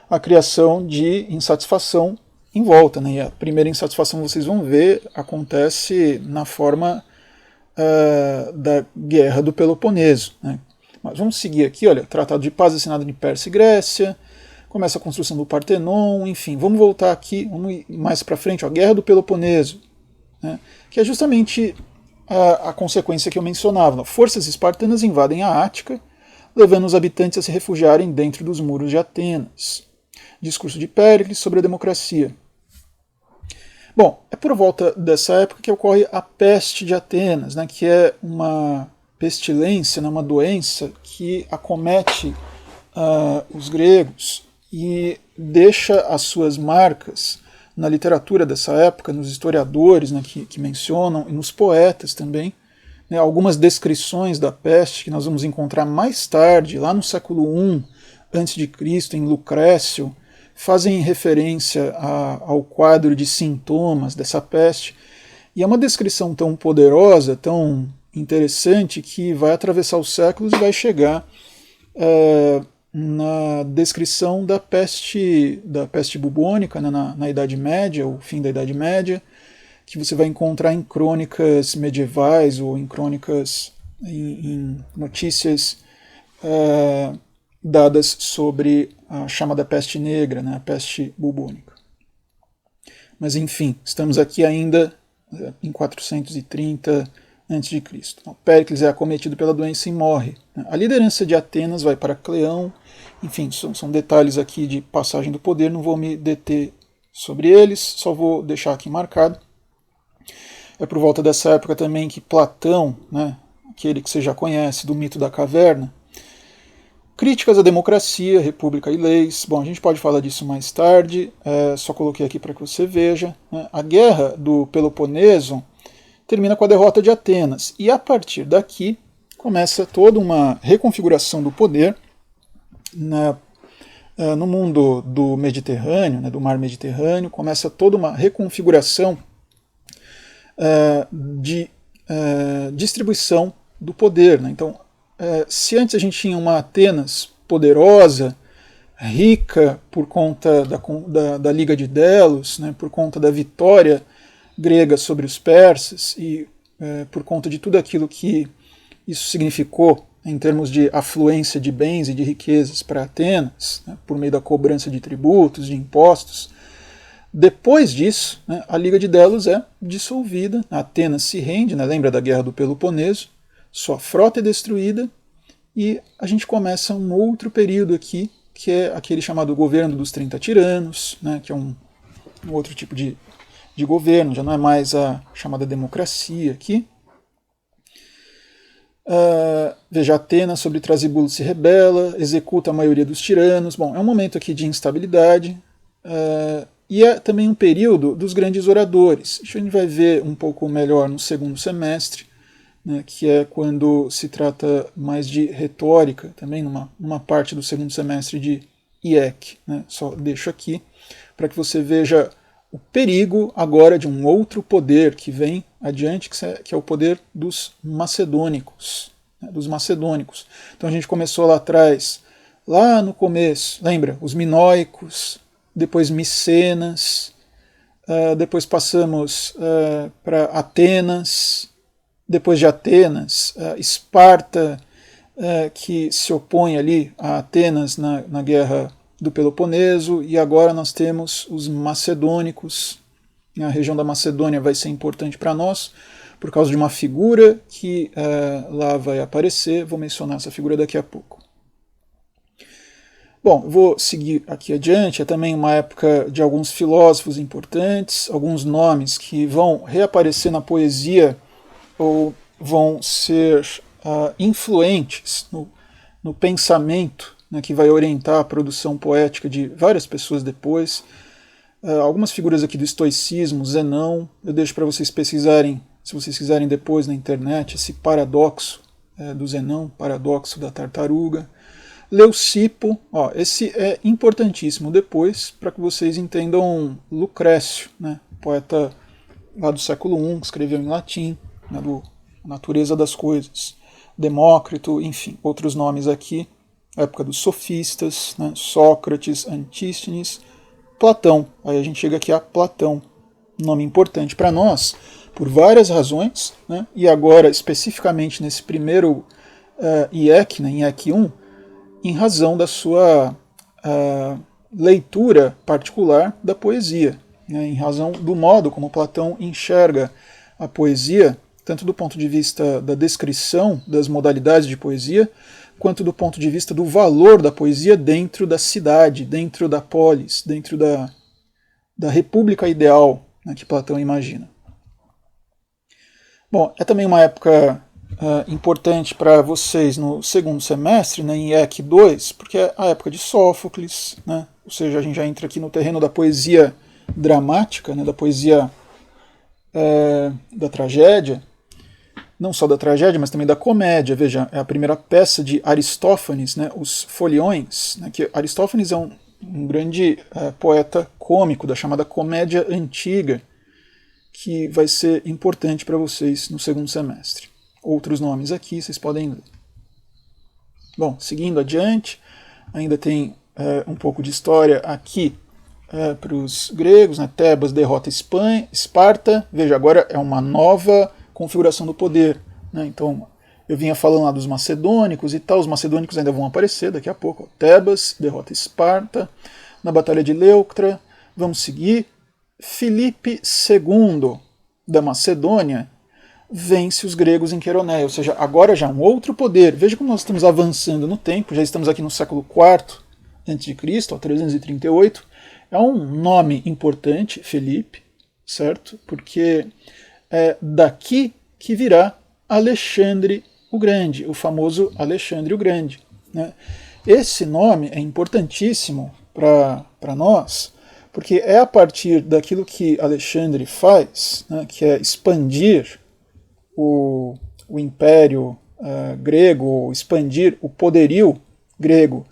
a criação de insatisfação em volta. Né? E a primeira insatisfação, vocês vão ver, acontece na forma da Guerra do Peloponeso. Né? Mas vamos seguir aqui, olha, Tratado de Paz assinado em Pérsia e Grécia, começa a construção do Partenon, enfim, vamos voltar aqui, vamos ir mais para frente, a Guerra do Peloponeso, né, que é justamente a consequência que eu mencionava. Forças espartanas invadem a Ática, levando os habitantes a se refugiarem dentro dos muros de Atenas. Discurso de Péricles sobre a democracia. Bom, é por volta dessa época que ocorre a peste de Atenas, né, que é uma pestilência, né, uma doença que acomete os gregos e deixa as suas marcas na literatura dessa época, nos historiadores, né, que mencionam, e nos poetas também. Né, algumas descrições da peste que nós vamos encontrar mais tarde, lá no século I a.C., em Lucrécio, fazem referência ao quadro de sintomas dessa peste. E é uma descrição tão poderosa, tão interessante, que vai atravessar os séculos e vai chegar na descrição da peste bubônica, né, na Idade Média, o fim da Idade Média, que você vai encontrar em crônicas medievais ou em crônicas, em notícias dadas sobre a chamada peste negra, né, a peste bubônica. Mas enfim, estamos aqui ainda em 430 a.C. Então, Péricles é acometido pela doença e morre. A liderança de Atenas vai para Cleão. Enfim, são detalhes aqui de passagem do poder, não vou me deter sobre eles, só vou deixar aqui marcado. É por volta dessa época também que Platão, né, aquele que você já conhece do mito da caverna, críticas à democracia, república e leis. Bom, a gente pode falar disso mais tarde, só coloquei aqui para que você veja. Né? A guerra do Peloponeso termina com a derrota de Atenas, e a partir daqui começa toda uma reconfiguração do poder no mundo do Mediterrâneo, né, do mar Mediterrâneo, começa toda uma reconfiguração de distribuição do poder. Né? Então, se antes a gente tinha uma Atenas poderosa, rica por conta da Liga de Delos, né, por conta da vitória grega sobre os persas e por conta de tudo aquilo que isso significou em termos de afluência de bens e de riquezas para Atenas, né, por meio da cobrança de tributos, de impostos. Depois disso, né, a Liga de Delos é dissolvida, Atenas se rende, né, lembra da Guerra do Peloponeso, sua frota é destruída e a gente começa um outro período aqui, que é aquele chamado governo dos 30 tiranos, né, que é um outro tipo de governo, já não é mais a chamada democracia aqui. Veja, Atenas sobre Trasibulo se rebela, executa a maioria dos tiranos. Bom, é um momento aqui de instabilidade e é também um período dos grandes oradores. Isso a gente vai ver um pouco melhor no segundo semestre, né, que é quando se trata mais de retórica, também numa parte do segundo semestre de IEC. Né? Só deixo aqui para que você veja o perigo agora de um outro poder que vem adiante, que é o poder dos macedônicos. Né, dos macedônicos. Então a gente começou lá atrás, lá no começo, lembra? Os minoicos, depois Micenas, depois passamos para Atenas, depois de Atenas, Esparta, que se opõe ali a Atenas na guerra do Peloponeso, e agora nós temos os macedônicos. A região da Macedônia vai ser importante para nós, por causa de uma figura que lá vai aparecer, vou mencionar essa figura daqui a pouco. Bom, vou seguir aqui adiante, é também uma época de alguns filósofos importantes, alguns nomes que vão reaparecer na poesia ou vão ser influentes no pensamento, né, que vai orientar a produção poética de várias pessoas depois. Algumas figuras aqui do estoicismo, Zenão, eu deixo para vocês pesquisarem, se vocês quiserem depois na internet, esse paradoxo do Zenão, paradoxo da tartaruga. Leucipo, esse é importantíssimo depois, para que vocês entendam Lucrécio, né, poeta lá do século I, que escreveu em latim, né, do Natureza das Coisas. Demócrito, enfim, outros nomes aqui, época dos sofistas, né, Sócrates, Antístenes, Platão. Aí a gente chega aqui a Platão, nome importante para nós, por várias razões, né, e agora especificamente nesse primeiro IEC, né, IEC 1, em razão da sua leitura particular da poesia, né, em razão do modo como Platão enxerga a poesia, tanto do ponto de vista da descrição das modalidades de poesia, quanto do ponto de vista do valor da poesia dentro da cidade, dentro da polis, dentro da república ideal, né, que Platão imagina. Bom, é também uma época importante para vocês no segundo semestre, né, em IEC 2, porque é a época de Sófocles, né, ou seja, a gente já entra aqui no terreno da poesia dramática, né, da poesia da tragédia, não só da tragédia, mas também da comédia. Veja, é a primeira peça de Aristófanes, né, os Foliões, né, que Aristófanes é um grande poeta cômico da chamada comédia antiga, que vai ser importante para vocês no segundo semestre. Outros nomes aqui, vocês podem ler. Bom, seguindo adiante, ainda tem um pouco de história aqui para os gregos, né? Tebas derrota Esparta, veja, agora é uma nova configuração do poder, né? Então, eu vinha falando lá dos macedônicos e tal, os macedônicos ainda vão aparecer daqui a pouco. Tebas derrota Esparta, na Batalha de Leuctra, vamos seguir. Filipe II da Macedônia vence os gregos em Queroneia, ou seja, agora já um outro poder. Veja como nós estamos avançando no tempo, já estamos aqui no século IV a.C., 338. É um nome importante, Filipe, certo? Porque é daqui que virá Alexandre o Grande, o famoso Alexandre o Grande, né? Esse nome é importantíssimo para nós, porque é a partir daquilo que Alexandre faz, né, que é expandir o império grego, expandir o poderio grego,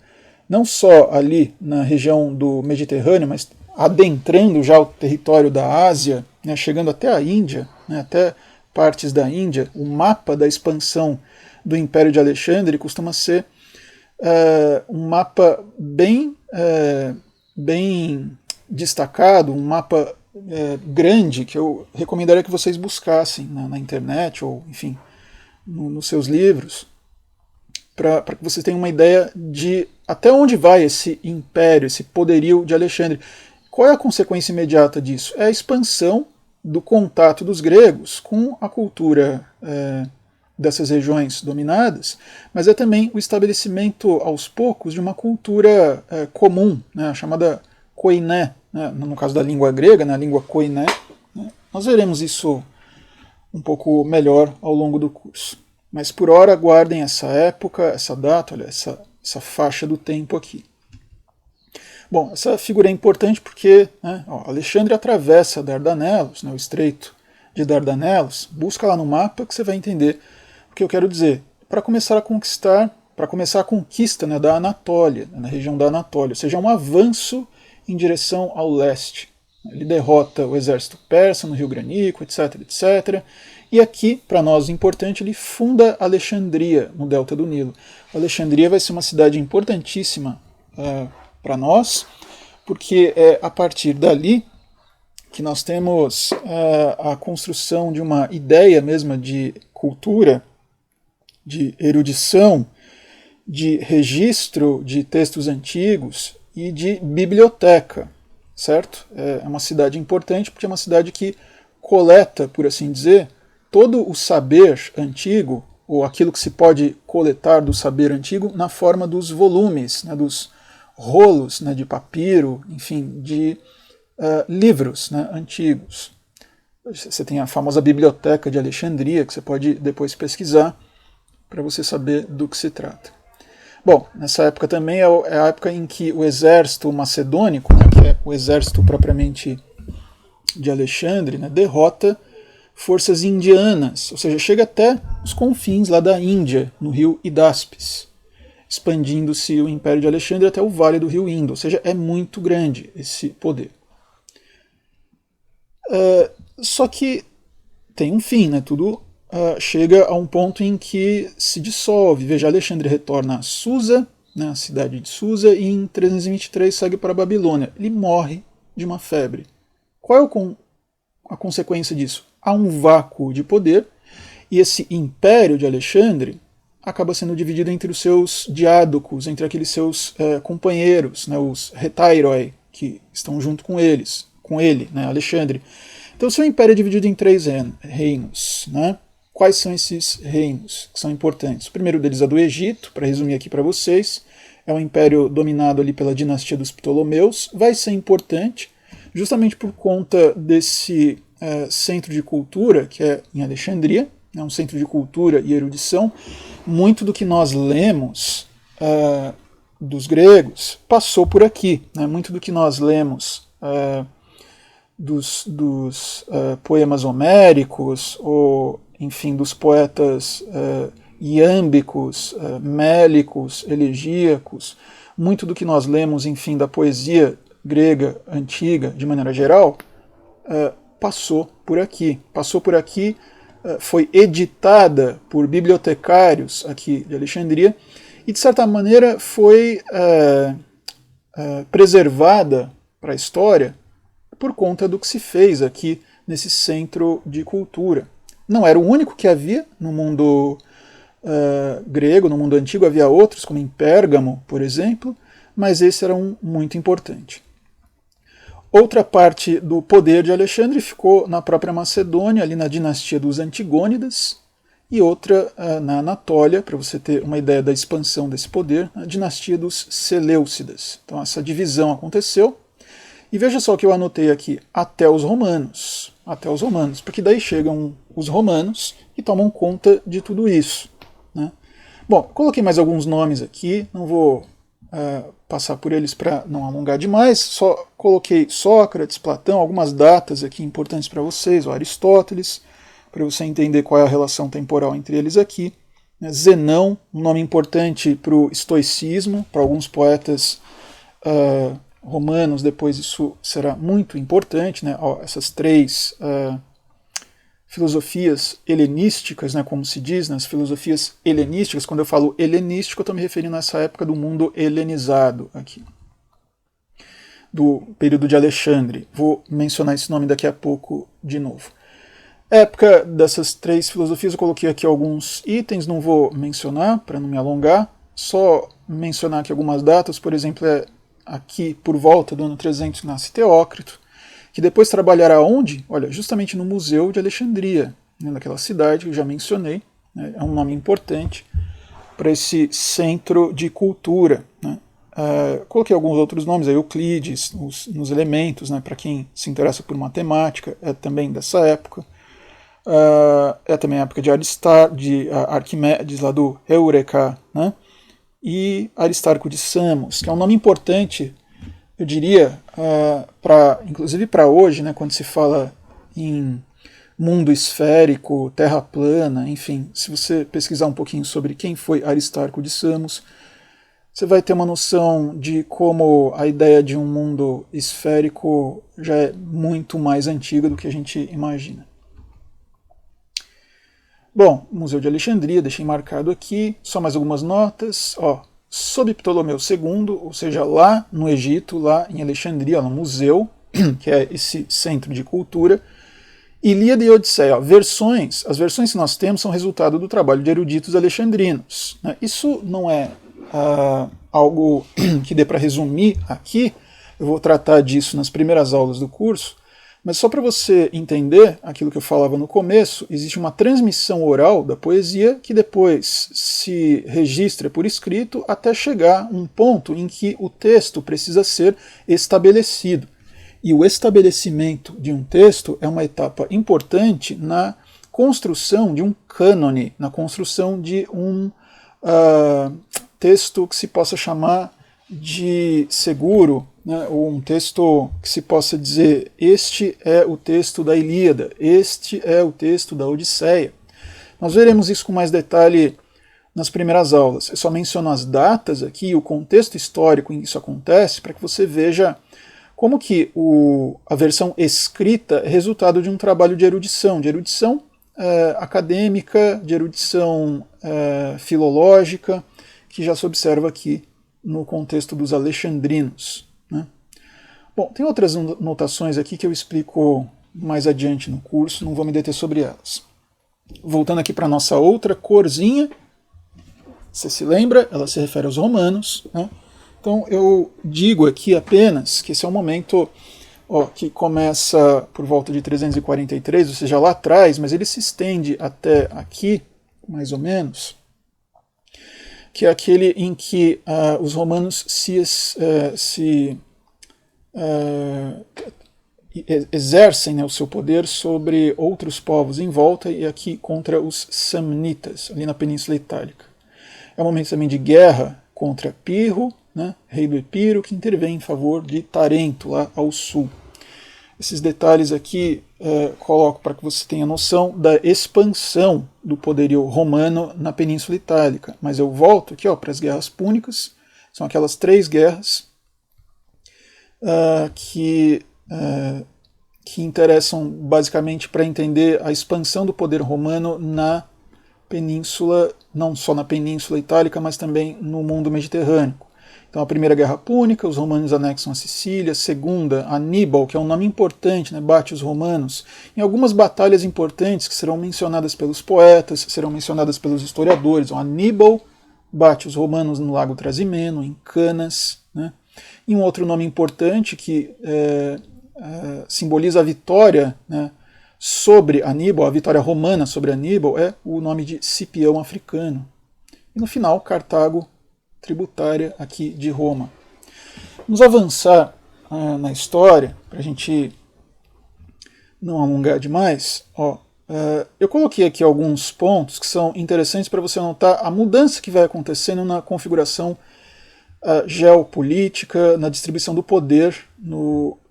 não só ali na região do Mediterrâneo, mas adentrando já o território da Ásia, né, chegando até a Índia, né, até partes da Índia. O mapa da expansão do Império de Alexandre costuma ser um mapa bem destacado, um mapa grande, que eu recomendaria que vocês buscassem na internet ou, enfim, nos seus livros, para que vocês tenham uma ideia de até onde vai esse império, esse poderio de Alexandre. Qual é a consequência imediata disso? É a expansão do contato dos gregos com a cultura dessas regiões dominadas, mas é também o estabelecimento aos poucos de uma cultura comum, né, chamada koiné, né, no caso da língua grega, na língua koiné. Né, nós veremos isso um pouco melhor ao longo do curso. Mas por hora guardem essa época, essa data, olha, essa faixa do tempo aqui. Bom, essa figura é importante porque, né, Alexandre atravessa Dardanelos, né, o Estreito de Dardanelos. Busca lá no mapa que você vai entender o que eu quero dizer. Para começar a conquistar, para começar a conquista, né, da Anatólia, na região da Anatólia, ou seja, um avanço em direção ao leste. Ele derrota o exército persa no Rio Granico, etc, etc. E aqui, para nós importante, ele funda Alexandria, no delta do Nilo. Alexandria vai ser uma cidade importantíssima para nós, porque é a partir dali que nós temos a construção de uma ideia mesma de cultura, de erudição, de registro de textos antigos e de biblioteca, certo? É uma cidade importante porque é uma cidade que coleta, por assim dizer, todo o saber antigo, ou aquilo que se pode coletar do saber antigo, na forma dos volumes, né, dos rolos, né, de papiro, enfim, de livros, né, antigos. Você tem a famosa Biblioteca de Alexandria, que você pode depois pesquisar para você saber do que se trata. Bom, nessa época também é a época em que o exército macedônico, né, que é o exército propriamente de Alexandre, né, derrota forças indianas, ou seja, chega até os confins lá da Índia, no rio Hidáspes, expandindo-se o Império de Alexandre até o Vale do Rio Indo, ou seja, é muito grande esse poder. Só que tem um fim, né? Tudo chega a um ponto em que se dissolve. Veja, Alexandre retorna a Susa, né, a cidade de Susa, e em 323 segue para a Babilônia. Ele morre de uma febre. Qual é a consequência disso? Há um vácuo de poder, e esse império de Alexandre acaba sendo dividido entre os seus diádocos, entre aqueles seus companheiros, né, os retairoi, que estão junto com ele, né, Alexandre. Então o seu império é dividido em 3 reinos. Né? Quais são esses reinos que são importantes? O primeiro deles é do Egito, para resumir aqui para vocês, é um império dominado ali pela dinastia dos Ptolomeus, vai ser importante justamente por conta desse centro de cultura, que é em Alexandria, é um centro de cultura e erudição. Muito do que nós lemos dos gregos passou por aqui. Né? Muito do que nós lemos dos poemas homéricos, ou, enfim, dos poetas iâmbicos, mélicos, elegíacos, muito do que nós lemos, enfim, da poesia grega antiga, de maneira geral, passou por aqui. Foi editada por bibliotecários aqui de Alexandria e, de certa maneira, foi preservada para a história por conta do que se fez aqui nesse centro de cultura. Não era o único que havia no mundo grego, no mundo antigo, havia outros, como em Pérgamo, por exemplo, mas esse era um muito importante. Outra parte do poder de Alexandre ficou na própria Macedônia, ali na dinastia dos Antigônidas, e outra na Anatólia, para você ter uma ideia da expansão desse poder, a dinastia dos Seleucidas. Então essa divisão aconteceu, e veja só o que eu anotei aqui, até os romanos, porque daí chegam os romanos e tomam conta de tudo isso. Né? Bom, coloquei mais alguns nomes aqui, não vou passar por eles para não alongar demais, só coloquei Sócrates, Platão, algumas datas aqui importantes para vocês, o Aristóteles, para você entender qual é a relação temporal entre eles aqui. Zenão, um nome importante para o estoicismo, para alguns poetas romanos, depois isso será muito importante, né? Essas três filosofias helenísticas, né, como se diz, nas filosofias helenísticas, quando eu falo helenístico, eu estou me referindo a essa época do mundo helenizado aqui, do período de Alexandre. Vou mencionar esse nome daqui a pouco de novo. Época dessas três filosofias, eu coloquei aqui alguns itens, não vou mencionar para não me alongar, só mencionar aqui algumas datas, por exemplo, aqui por volta do ano 300 nasce Teócrito, que depois trabalhará onde? Olha, justamente no Museu de Alexandria, né, naquela cidade que eu já mencionei, né, é um nome importante para esse centro de cultura. Né. Coloquei alguns outros nomes, aí, Euclides, nos elementos, né, para quem se interessa por matemática, é também dessa época. É também a época de Arquimedes, lá do Eureka, né, e Aristarco de Samos, que é um nome importante, eu diria, inclusive para hoje, né, quando se fala em mundo esférico, terra plana, enfim, se você pesquisar um pouquinho sobre quem foi Aristarco de Samos, você vai ter uma noção de como a ideia de um mundo esférico já é muito mais antiga do que a gente imagina. Bom, Museu de Alexandria, deixei marcado aqui, só mais algumas notas, sob Ptolomeu II, ou seja, lá no Egito, lá em Alexandria, no museu, que é esse centro de cultura, Ilíada e Odisseia. As versões que nós temos são resultado do trabalho de eruditos alexandrinos. Né? Isso não é algo que dê para resumir aqui, eu vou tratar disso nas primeiras aulas do curso, mas só para você entender aquilo que eu falava no começo, existe uma transmissão oral da poesia que depois se registra por escrito até chegar a um ponto em que o texto precisa ser estabelecido. E o estabelecimento de um texto é uma etapa importante na construção de um cânone, na construção de um texto que se possa chamar de seguro, né, ou um texto que se possa dizer, este é o texto da Ilíada, este é o texto da Odisseia. Nós veremos isso com mais detalhe nas primeiras aulas. Eu só menciono as datas aqui, o contexto histórico em que isso acontece, para que você veja como que a versão escrita é resultado de um trabalho de erudição acadêmica, de erudição filológica, que já se observa aqui no contexto dos alexandrinos. Né? Bom, tem outras notações aqui que eu explico mais adiante no curso, não vou me deter sobre elas. Voltando aqui para a nossa outra corzinha, você se lembra? Ela se refere aos romanos. Né? Então eu digo aqui apenas que esse é um momento que começa por volta de 343, ou seja, lá atrás, mas ele se estende até aqui, mais ou menos, que é aquele em que os romanos exercem, né, o seu poder sobre outros povos em volta, e aqui contra os samnitas, ali na Península Itálica. É um momento também de guerra contra Pirro, né, rei do Epiro, que intervém em favor de Tarento, lá ao sul. Esses detalhes aqui coloco para que você tenha noção da expansão do poderio romano na Península Itálica. Mas eu volto aqui para as guerras púnicas, são aquelas 3 guerras que interessam basicamente para entender a expansão do poder romano na península, não só na Península Itálica, mas também no mundo mediterrâneo. Então a Primeira Guerra Púnica, os romanos anexam a Sicília. A Segunda, Aníbal, que é um nome importante, né, bate os romanos em algumas batalhas importantes que serão mencionadas pelos poetas, serão mencionadas pelos historiadores. O Aníbal bate os romanos no Lago Trasimeno, em Canas. Né? E um outro nome importante que simboliza a vitória, né, sobre Aníbal, a vitória romana sobre Aníbal, é o nome de Cipião Africano. E no final, Cartago, tributária aqui de Roma. Vamos avançar na história, para a gente não alongar demais. Eu coloquei aqui alguns pontos que são interessantes para você notar a mudança que vai acontecendo na configuração geopolítica, na distribuição do poder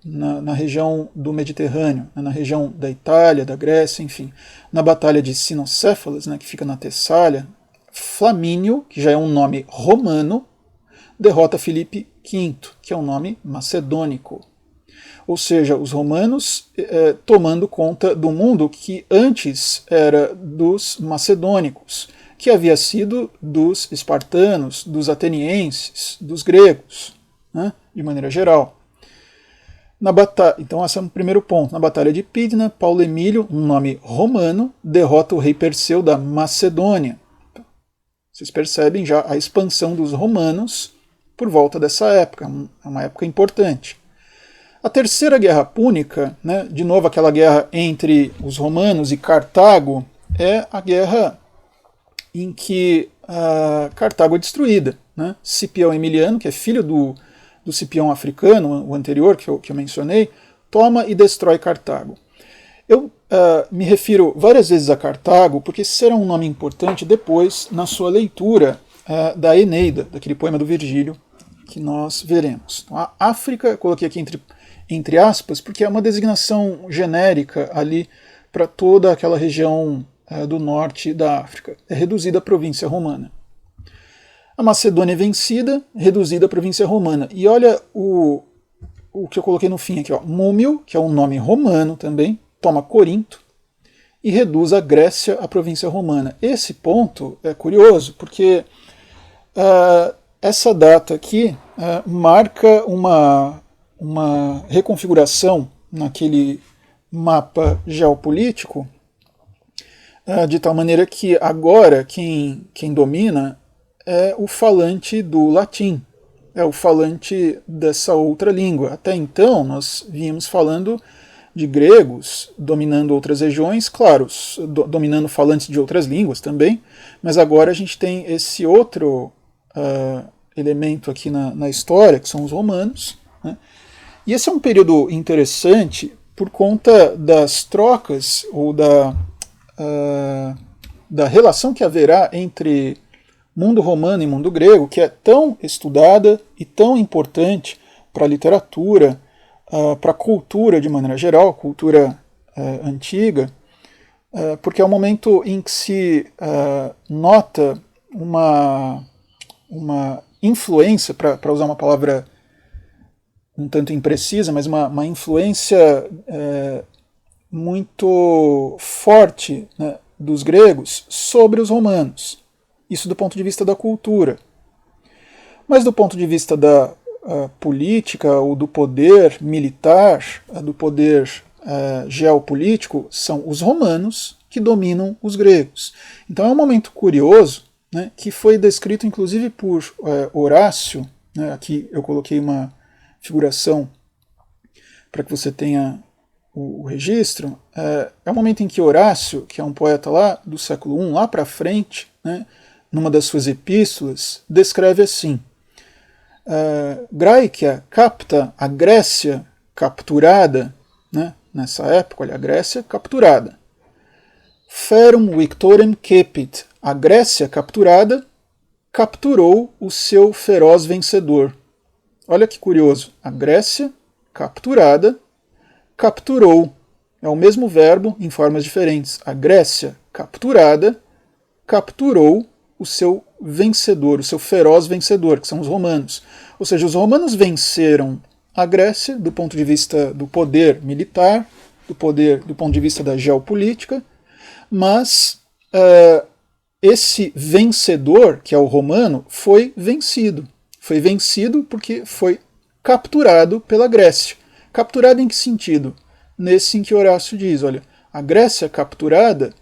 na região do Mediterrâneo, na região da Itália, da Grécia, enfim. Na Batalha de Cinocéfalas, né, que fica na Tessália, Flamínio, que já é um nome romano, derrota Filipe V, que é um nome macedônico. Ou seja, os romanos tomando conta do mundo que antes era dos macedônicos, que havia sido dos espartanos, dos atenienses, dos gregos, né, de maneira geral. Então esse é o primeiro ponto. Na Batalha de Pydna, Paulo Emílio, um nome romano, derrota o rei Perseu da Macedônia. Vocês percebem já a expansão dos romanos por volta dessa época, é uma época importante. A Terceira Guerra Púnica, né, de novo aquela guerra entre os romanos e Cartago, é a guerra em que Cartago é destruída. Né? Cipião Emiliano, que é filho do Cipião Africano, o anterior que eu mencionei, toma e destrói Cartago. Eu me refiro várias vezes a Cartago porque esse será um nome importante depois na sua leitura da Eneida, daquele poema do Virgílio que nós veremos. Então, a África, eu coloquei aqui entre aspas, porque é uma designação genérica ali para toda aquela região do norte da África. É reduzida à província romana. A Macedônia é vencida, reduzida à província romana. E olha o que eu coloquei no fim aqui. Múmio, que é um nome romano também, toma Corinto e reduz a Grécia à província romana. Esse ponto é curioso, porque essa data aqui marca uma reconfiguração naquele mapa geopolítico, de tal maneira que agora quem domina é o falante do latim, é o falante dessa outra língua. Até então nós vínhamos falando de gregos dominando outras regiões, claro, dominando falantes de outras línguas também, mas agora a gente tem esse outro elemento aqui na história, que são os romanos. Né? E esse é um período interessante por conta das trocas ou da relação que haverá entre mundo romano e mundo grego, que é tão estudada e tão importante para a literatura, para a cultura de maneira geral, cultura antiga, porque é um momento em que se nota uma influência, para usar uma palavra um tanto imprecisa, mas uma influência muito forte, né, dos gregos sobre os romanos. Isso do ponto de vista da cultura. Mas do ponto de vista da política ou do poder militar, do poder geopolítico, são os romanos que dominam os gregos. Então é um momento curioso, né, que foi descrito inclusive por Horácio. Né, aqui eu coloquei uma figuração para que você tenha o registro. É um momento em que Horácio, que é um poeta lá do século I, lá para frente, né, numa das suas epístolas, descreve assim: Graecia capta, a Grécia capturada, né, nessa época, olha, a Grécia capturada. Ferum victorem cepit, a Grécia capturada capturou o seu feroz vencedor. Olha que curioso, a Grécia capturada capturou, é o mesmo verbo em formas diferentes. A Grécia capturada capturou o seu vencedor, o seu feroz vencedor, que são os romanos. Ou seja, os romanos venceram a Grécia do ponto de vista do poder militar, do ponto de vista da geopolítica, mas esse vencedor, que é o romano, foi vencido, Foi vencido porque foi capturado pela Grécia. Capturado em que sentido? Nesse em que Horácio diz, olha, a Grécia capturada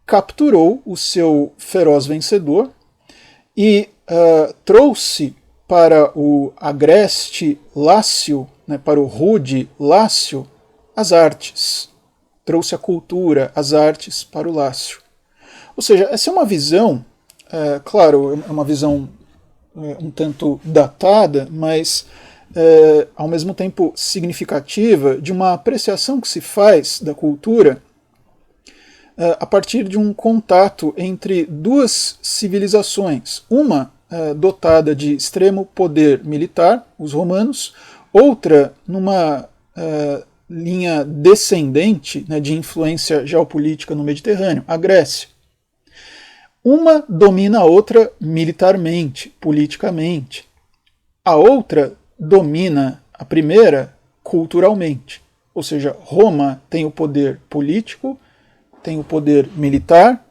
capturou o seu feroz vencedor e trouxe para o agreste Lácio, né, para o rude Lácio, as artes. Trouxe a cultura, as artes para o Lácio. Ou seja, essa é uma visão, claro, é uma visão um tanto datada, mas ao mesmo tempo significativa, de uma apreciação que se faz da cultura a partir de um contato entre duas civilizações. Uma dotada de extremo poder militar, os romanos, outra numa linha descendente, né, de influência geopolítica no Mediterrâneo, a Grécia. Uma domina a outra militarmente, politicamente. A outra domina a primeira culturalmente. Ou seja, Roma tem o poder político, tem o poder militar,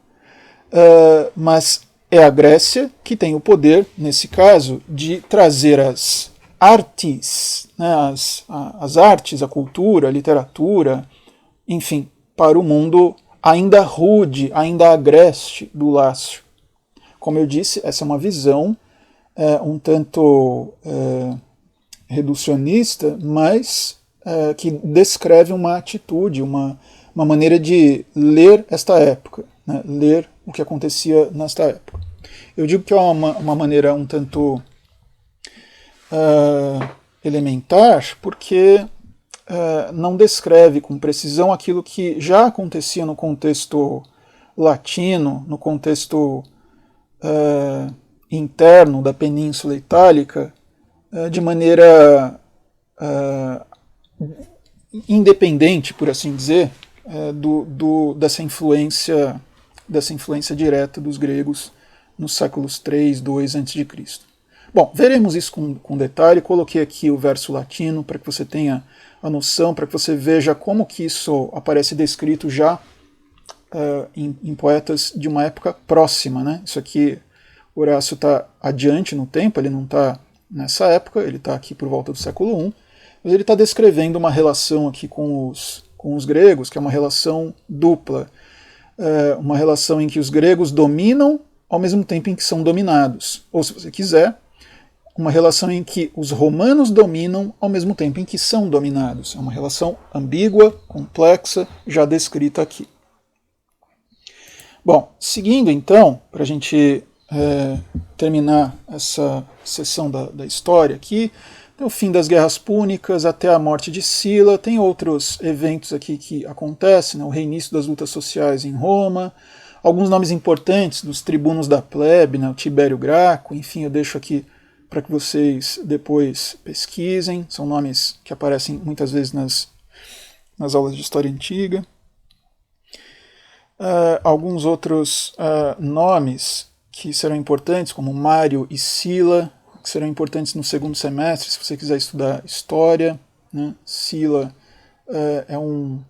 mas é a Grécia que tem o poder, nesse caso, de trazer as artes, né, as artes, a cultura, a literatura, enfim, para o mundo ainda rude, ainda agreste do Lácio. Como eu disse, essa é uma visão um tanto reducionista, mas que descreve uma atitude, uma maneira de ler esta época, né, ler o que acontecia nesta época. Eu digo que é uma maneira um tanto elementar, porque não descreve com precisão aquilo que já acontecia no contexto latino, no contexto interno da Península Itálica, de maneira independente, por assim dizer, dessa influência direta dos gregos nos séculos 3, 2 a.C. Bom, veremos isso com detalhe. Coloquei aqui o verso latino para que você tenha a noção, para que você veja como que isso aparece descrito já em poetas de uma época próxima, né? Isso aqui, Horácio está adiante no tempo, ele não está nessa época, ele está aqui por volta do século I, mas ele está descrevendo uma relação aqui com os gregos, que é uma relação dupla, uma relação em que os gregos dominam ao mesmo tempo em que são dominados, ou se você quiser, uma relação em que os romanos dominam ao mesmo tempo em que são dominados. É uma relação ambígua, complexa, já descrita aqui. Bom, seguindo então, para a gente terminar essa sessão da história aqui, tem o fim das guerras púnicas até a morte de Sila, tem outros eventos aqui que acontecem, né, o reinício das lutas sociais em Roma, alguns nomes importantes dos tribunos da plebe, né, o Tibério Graco, enfim, eu deixo aqui para que vocês depois pesquisem, são nomes que aparecem muitas vezes nas aulas de história antiga. Alguns outros nomes que serão importantes, como Mário e Sila, que serão importantes no segundo semestre, se você quiser estudar história, né? Sila é um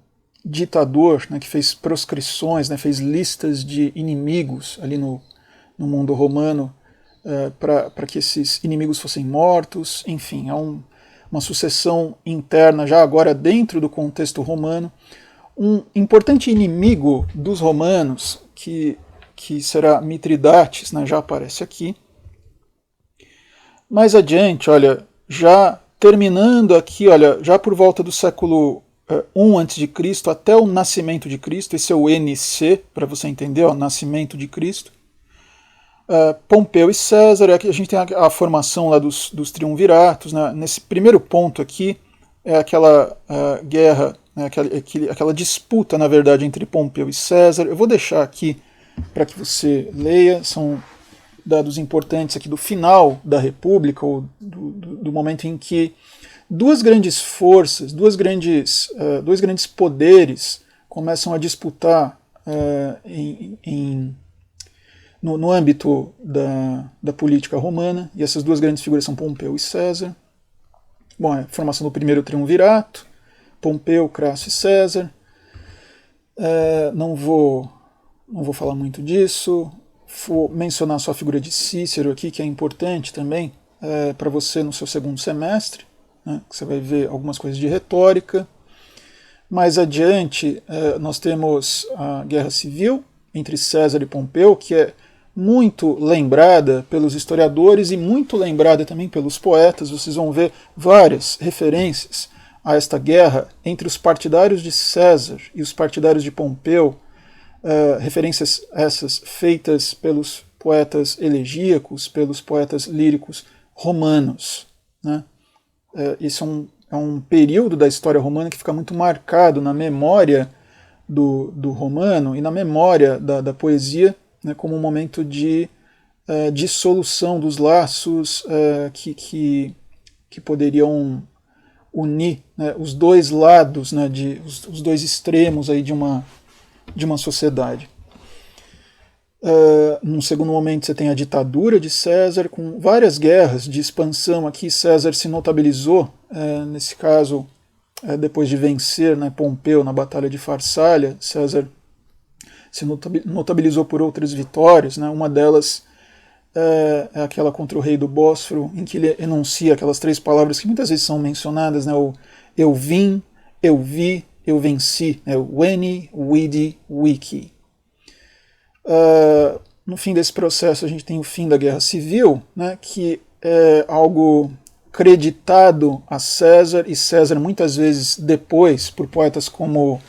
ditador, né, que fez proscrições, né, fez listas de inimigos ali no mundo romano, para que esses inimigos fossem mortos, enfim, é uma sucessão interna já agora dentro do contexto romano. Um importante inimigo dos romanos, que será Mitridates, né, já aparece aqui. Mais adiante, olha, já terminando aqui, olha, já por volta do século I a.C. até o nascimento de Cristo, esse é o NC, para você entender, o nascimento de Cristo. Pompeu e César, aqui a gente tem a formação lá dos triunviratos, né? Nesse primeiro ponto aqui é aquela guerra, né? aquela disputa, na verdade, entre Pompeu e César. Eu vou deixar aqui para que você leia, são dados importantes aqui do final da República, ou do momento em que duas grandes forças, dois grandes poderes começam a disputar no âmbito da política romana, e essas duas grandes figuras são Pompeu e César. Bom, a formação do primeiro triunvirato, Pompeu, Crasso e César. Não vou falar muito disso, vou mencionar só a figura de Cícero aqui, que é importante também, para você no seu segundo semestre, né, que você vai ver algumas coisas de retórica. Mais adiante, nós temos a Guerra Civil entre César e Pompeu, que é muito lembrada pelos historiadores e muito lembrada também pelos poetas. Vocês vão ver várias referências a esta guerra entre os partidários de César e os partidários de Pompeu, referências essas feitas pelos poetas elegíacos, pelos poetas líricos romanos, né? Isso é um período da história romana que fica muito marcado na memória do romano e na memória da poesia, né, como um momento de dissolução dos laços que poderiam unir, né, os dois lados, né, os dois extremos aí de uma sociedade. Num segundo momento você tem a ditadura de César, com várias guerras de expansão. Aqui César se notabilizou, nesse caso, depois de vencer, né, Pompeu na Batalha de Farsália. César se notabilizou por outras vitórias, né, uma delas é aquela contra o rei do Bósforo, em que ele enuncia aquelas 3 palavras que muitas vezes são mencionadas, né, o eu vim, eu vi, eu venci, né, o veni, vidi, vici. No fim desse processo a gente tem o fim da Guerra Civil, né, que é algo creditado a César, e César muitas vezes depois, por poetas como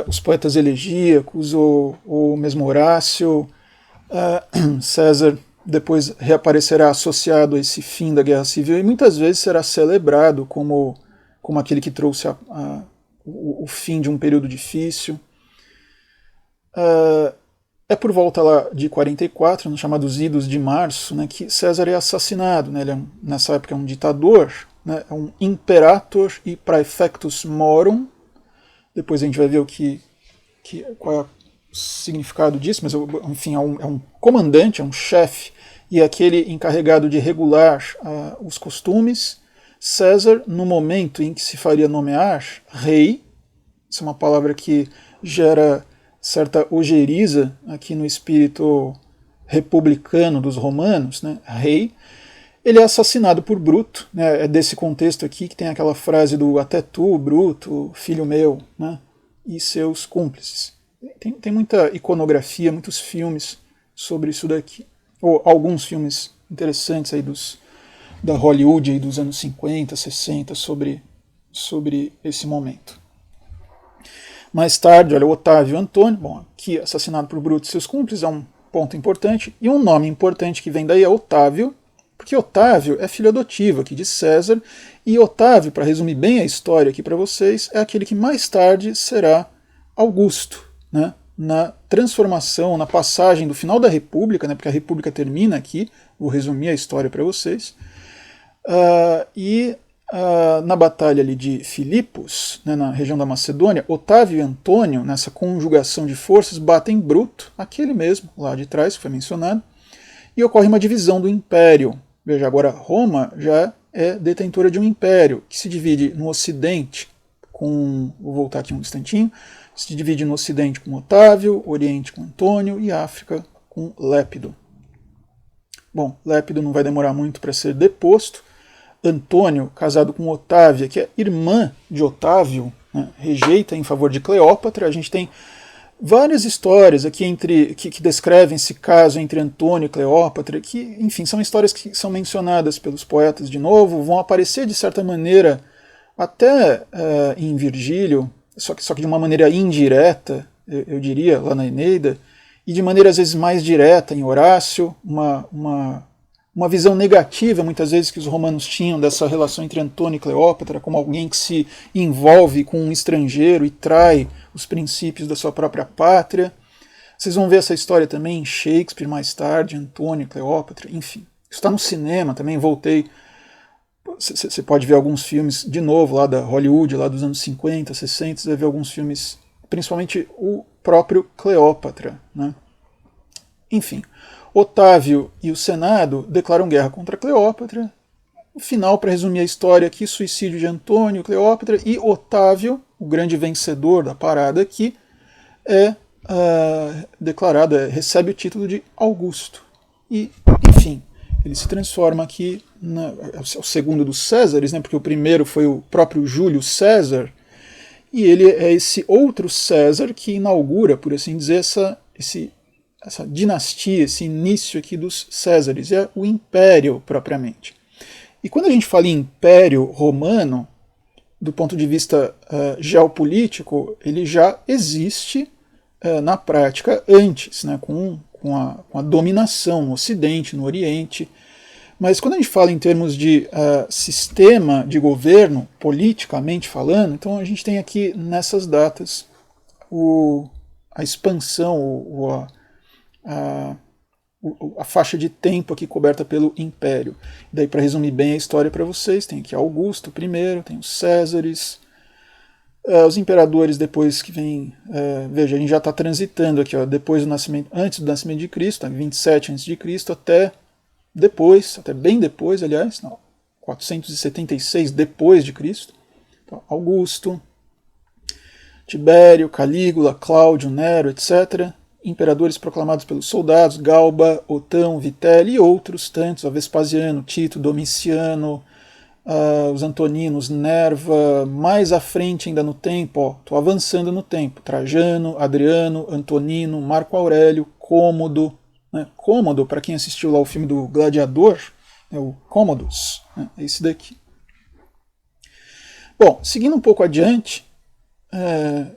os poetas elegíacos ou mesmo Horácio. César depois reaparecerá associado a esse fim da Guerra Civil e muitas vezes será celebrado como aquele que trouxe o fim de um período difícil. É por volta lá de 44, nos chamados Idos de Março, né, que César é assassinado, né. Ele nessa época é um ditador, né, é um imperator e praefectus morum. Depois a gente vai ver qual é o significado disso, mas enfim, é um comandante, é um chefe, e é aquele encarregado de regular os costumes. César, no momento em que se faria nomear rei, isso é uma palavra que gera certa ojeriza aqui no espírito republicano dos romanos, né, rei, ele é assassinado por Bruto, né, é desse contexto aqui que tem aquela frase do até tu, Bruto, filho meu, né, e seus cúmplices. Tem muita iconografia, muitos filmes sobre isso daqui, ou alguns filmes interessantes aí da Hollywood aí dos anos 50, 60 sobre esse momento. Mais tarde, olha, o Otávio Antônio, bom, aqui assassinado por Bruto e seus cúmplices, é um ponto importante, e um nome importante que vem daí é Otávio, porque Otávio é filho adotivo aqui de César, e Otávio, para resumir bem a história aqui para vocês, é aquele que mais tarde será Augusto, né, na transformação, na passagem do final da República, né, porque a República termina aqui, vou resumir a história para vocês, na batalha ali de Filipos, né, na região da Macedônia, Otávio e Antônio, nessa conjugação de forças, batem Bruto, aquele mesmo lá de trás que foi mencionado, e ocorre uma divisão do império. Veja, agora Roma já é detentora de um império que se divide no Ocidente vou voltar aqui um instantinho, se divide no Ocidente com Otávio, Oriente com Antônio e África com Lépido. Bom, Lépido não vai demorar muito para ser deposto. Antônio, casado com Otávia, que é irmã de Otávio, né, rejeita em favor de Cleópatra. A gente tem várias histórias aqui que descrevem esse caso entre Antônio e Cleópatra, que, enfim, são histórias que são mencionadas pelos poetas de novo, vão aparecer de certa maneira até em Virgílio, só que de uma maneira indireta, eu diria, lá na Eneida, e de maneira às vezes mais direta em Horácio, uma visão negativa, muitas vezes, que os romanos tinham dessa relação entre Antônio e Cleópatra, como alguém que se envolve com um estrangeiro e trai os princípios da sua própria pátria. Vocês vão ver essa história também em Shakespeare mais tarde, Antônio e Cleópatra, enfim. Isso está no cinema também, voltei. Você pode ver alguns filmes, de novo, lá da Hollywood, lá dos anos 50, 60, você vai ver alguns filmes, principalmente o próprio Cleópatra, né? Enfim, Otávio e o Senado declaram guerra contra Cleópatra. No final, para resumir a história aqui, suicídio de Antônio, Cleópatra, e Otávio, o grande vencedor da parada aqui, é declarado, recebe o título de Augusto. E, enfim, ele se transforma aqui, é o segundo dos Césares, né, porque o primeiro foi o próprio Júlio César, e ele é esse outro César que inaugura, por assim dizer, essa dinastia, esse início aqui dos Césares, é o Império propriamente. E quando a gente fala em Império Romano, do ponto de vista geopolítico, ele já existe na prática antes, né, com a dominação no Ocidente, no Oriente. Mas quando a gente fala em termos de sistema de governo, politicamente falando, então a gente tem aqui nessas datas a expansão, a faixa de tempo aqui coberta pelo Império. Daí, para resumir bem a história para vocês, tem aqui Augusto I, tem os Césares, os imperadores depois que vem, veja, a gente já está transitando aqui, ó, depois do nascimento, antes do nascimento de Cristo, 27 a.C., até depois, até bem depois, aliás, não, 476 depois de Cristo. Então, Augusto, Tibério, Calígula, Cláudio, Nero, etc., imperadores proclamados pelos soldados, Galba, Otão, Vitelli e outros tantos, Vespasiano, Tito, Domiciano, os Antoninos, Nerva, mais à frente ainda no tempo, estou avançando no tempo, Trajano, Adriano, Antonino, Marco Aurélio, Cômodo, né? Cômodo, para quem assistiu lá o filme do Gladiador, é o Cômodos, né? É esse daqui. Bom, seguindo um pouco adiante,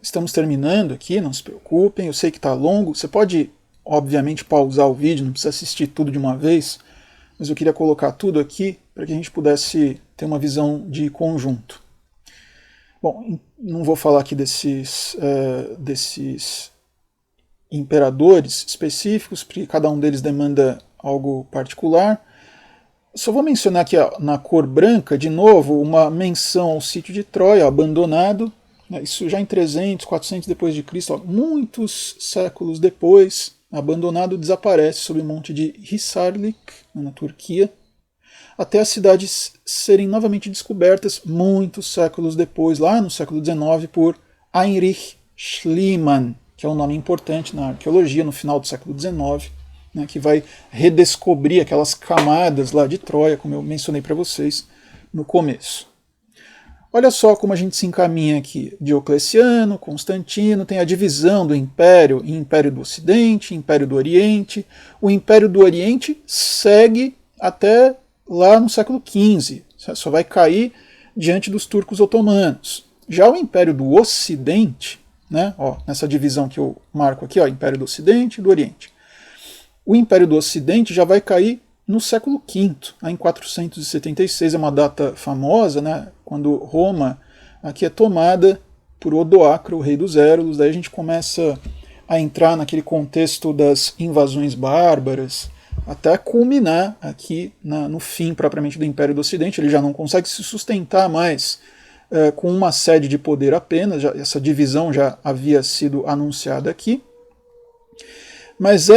estamos terminando aqui, não se preocupem, eu sei que está longo, você pode, obviamente, pausar o vídeo, não precisa assistir tudo de uma vez, mas eu queria colocar tudo aqui para que a gente pudesse ter uma visão de conjunto. Bom, não vou falar aqui desses imperadores específicos, porque cada um deles demanda algo particular. Só vou mencionar aqui na cor branca, de novo, uma menção ao sítio de Troia, abandonado, isso já em 300, 400 depois de Cristo, muitos séculos depois, abandonado, desaparece sob o monte de Hisarlik, na Turquia, até as cidades serem novamente descobertas muitos séculos depois, lá no século XIX, por Heinrich Schliemann, que é um nome importante na arqueologia no final do século XIX, né, que vai redescobrir aquelas camadas lá de Troia, como eu mencionei para vocês no começo. Olha só como a gente se encaminha aqui. Diocleciano, Constantino, tem a divisão do Império em Império do Ocidente, Império do Oriente. O Império do Oriente segue até lá no século XV, só vai cair diante dos turcos otomanos. Já o Império do Ocidente, né, ó, nessa divisão que eu marco aqui, ó, Império do Ocidente e do Oriente. O Império do Ocidente já vai cair no século V, em 476, é uma data famosa, né, quando Roma aqui é tomada por Odoacro, o rei dos Érulos. Daí a gente começa a entrar naquele contexto das invasões bárbaras, até culminar aqui no fim propriamente do Império do Ocidente. Ele já não consegue se sustentar mais com uma sede de poder apenas, essa divisão já havia sido anunciada aqui, mas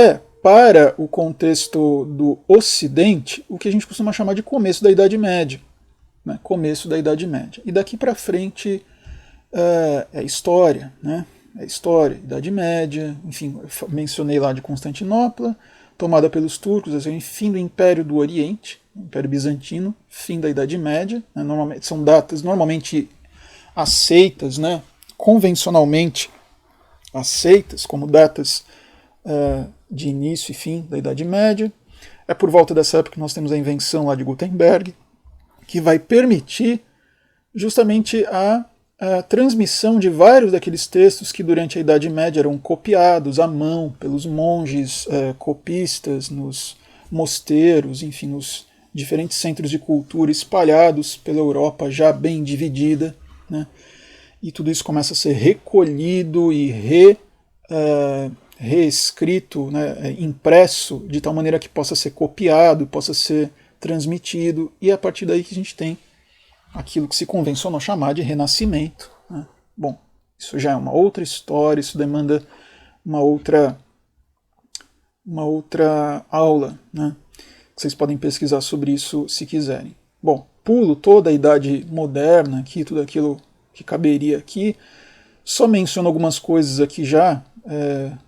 para o contexto do Ocidente, o que a gente costuma chamar de começo da Idade Média. Né? Começo da Idade Média. E daqui para frente é história, né? É história, Idade Média, enfim, eu mencionei lá de Constantinopla, tomada pelos turcos, assim, fim do Império do Oriente, Império Bizantino, fim da Idade Média, né? Normalmente, são datas normalmente aceitas, né? Convencionalmente aceitas como datas de início e fim da Idade Média. É por volta dessa época que nós temos a invenção lá de Gutenberg, que vai permitir justamente a transmissão de vários daqueles textos que durante a Idade Média eram copiados à mão pelos monges copistas nos mosteiros, enfim, nos diferentes centros de cultura espalhados pela Europa já bem dividida, né? E tudo isso começa a ser recolhido e reescrito, né, impresso, de tal maneira que possa ser copiado, possa ser transmitido, e é a partir daí que a gente tem aquilo que se convencionou chamar de Renascimento. Né? Bom, isso já é uma outra história, isso demanda uma outra aula, né? Vocês podem pesquisar sobre isso se quiserem. Bom, pulo toda a Idade Moderna aqui, tudo aquilo que caberia aqui, só menciono algumas coisas aqui já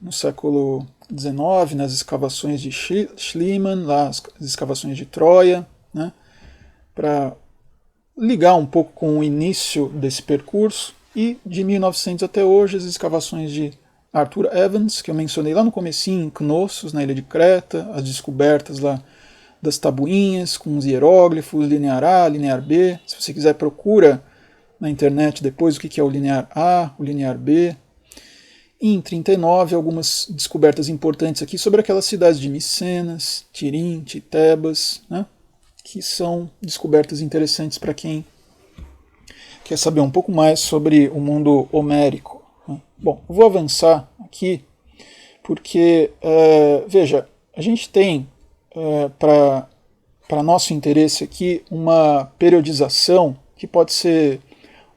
no século XIX, nas escavações de Schliemann, lá as escavações de Troia, né, para ligar um pouco com o início desse percurso, e de 1900 até hoje as escavações de Arthur Evans, que eu mencionei lá no comecinho, em Knossos, na ilha de Creta, as descobertas lá das tabuinhas com os hieróglifos, linear A, linear B. Se você quiser, procura na internet depois o que é o linear A, o linear B. E em 39, algumas descobertas importantes aqui sobre aquelas cidades de Micenas, Tirinte, Tebas, né, que são descobertas interessantes para quem quer saber um pouco mais sobre o mundo homérico. Né. Bom, eu vou avançar aqui, porque, veja, a gente tem, para nosso interesse aqui, uma periodização que pode ser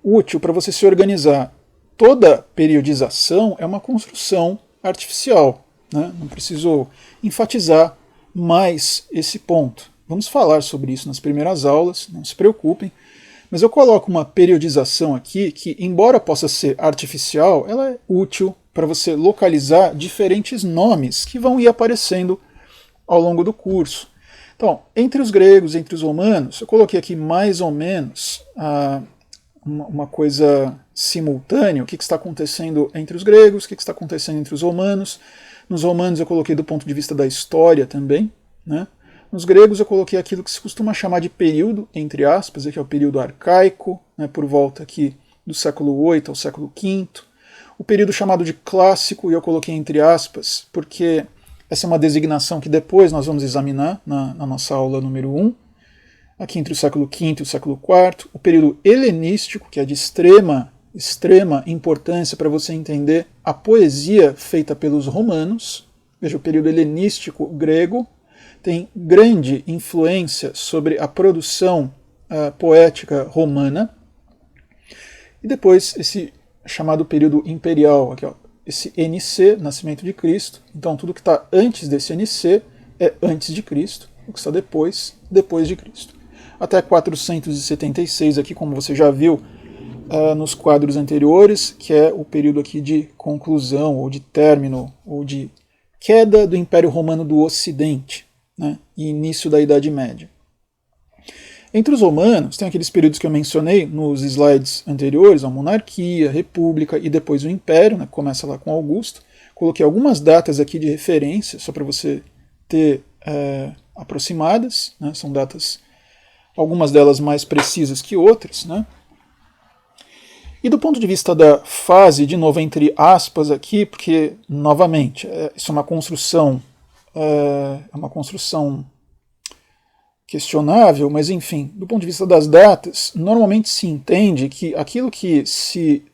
útil para você se organizar. Toda periodização é uma construção artificial, né? Não preciso enfatizar mais esse ponto. Vamos falar sobre isso nas primeiras aulas, não se preocupem, mas eu coloco uma periodização aqui que, embora possa ser artificial, ela é útil para você localizar diferentes nomes que vão ir aparecendo ao longo do curso. Então, entre os gregos, entre os romanos, eu coloquei aqui mais ou menos uma coisa simultânea, o que está acontecendo entre os gregos, o que está acontecendo entre os romanos. Nos romanos eu coloquei do ponto de vista da história também, né? Nos gregos eu coloquei aquilo que se costuma chamar de período, entre aspas, que é o período arcaico, né, por volta aqui do século VIII ao século V. O período chamado de clássico, e eu coloquei entre aspas, porque essa é uma designação que depois nós vamos examinar na nossa aula número 1, aqui entre o século V e o século IV, o período helenístico, que é de extrema importância para você entender a poesia feita pelos romanos. Veja, o período helenístico grego tem grande influência sobre a produção poética romana. E depois esse chamado período imperial, aqui, ó, esse NC, Nascimento de Cristo. Então tudo que está antes desse NC é antes de Cristo, o que está depois de Cristo. Até 476 aqui, como você já viu nos quadros anteriores, que é o período aqui de conclusão, ou de término, ou de queda do Império Romano do Ocidente, né, e início da Idade Média. Entre os romanos, tem aqueles períodos que eu mencionei nos slides anteriores, a monarquia, a república e depois o império, né, começa lá com Augusto. Coloquei algumas datas aqui de referência, só para você ter aproximadas, né, são datas, algumas delas mais precisas que outras, né. E do ponto de vista da fase, de novo entre aspas aqui, porque, novamente, isso é uma construção questionável, mas enfim, do ponto de vista das datas, normalmente se entende que aquilo que se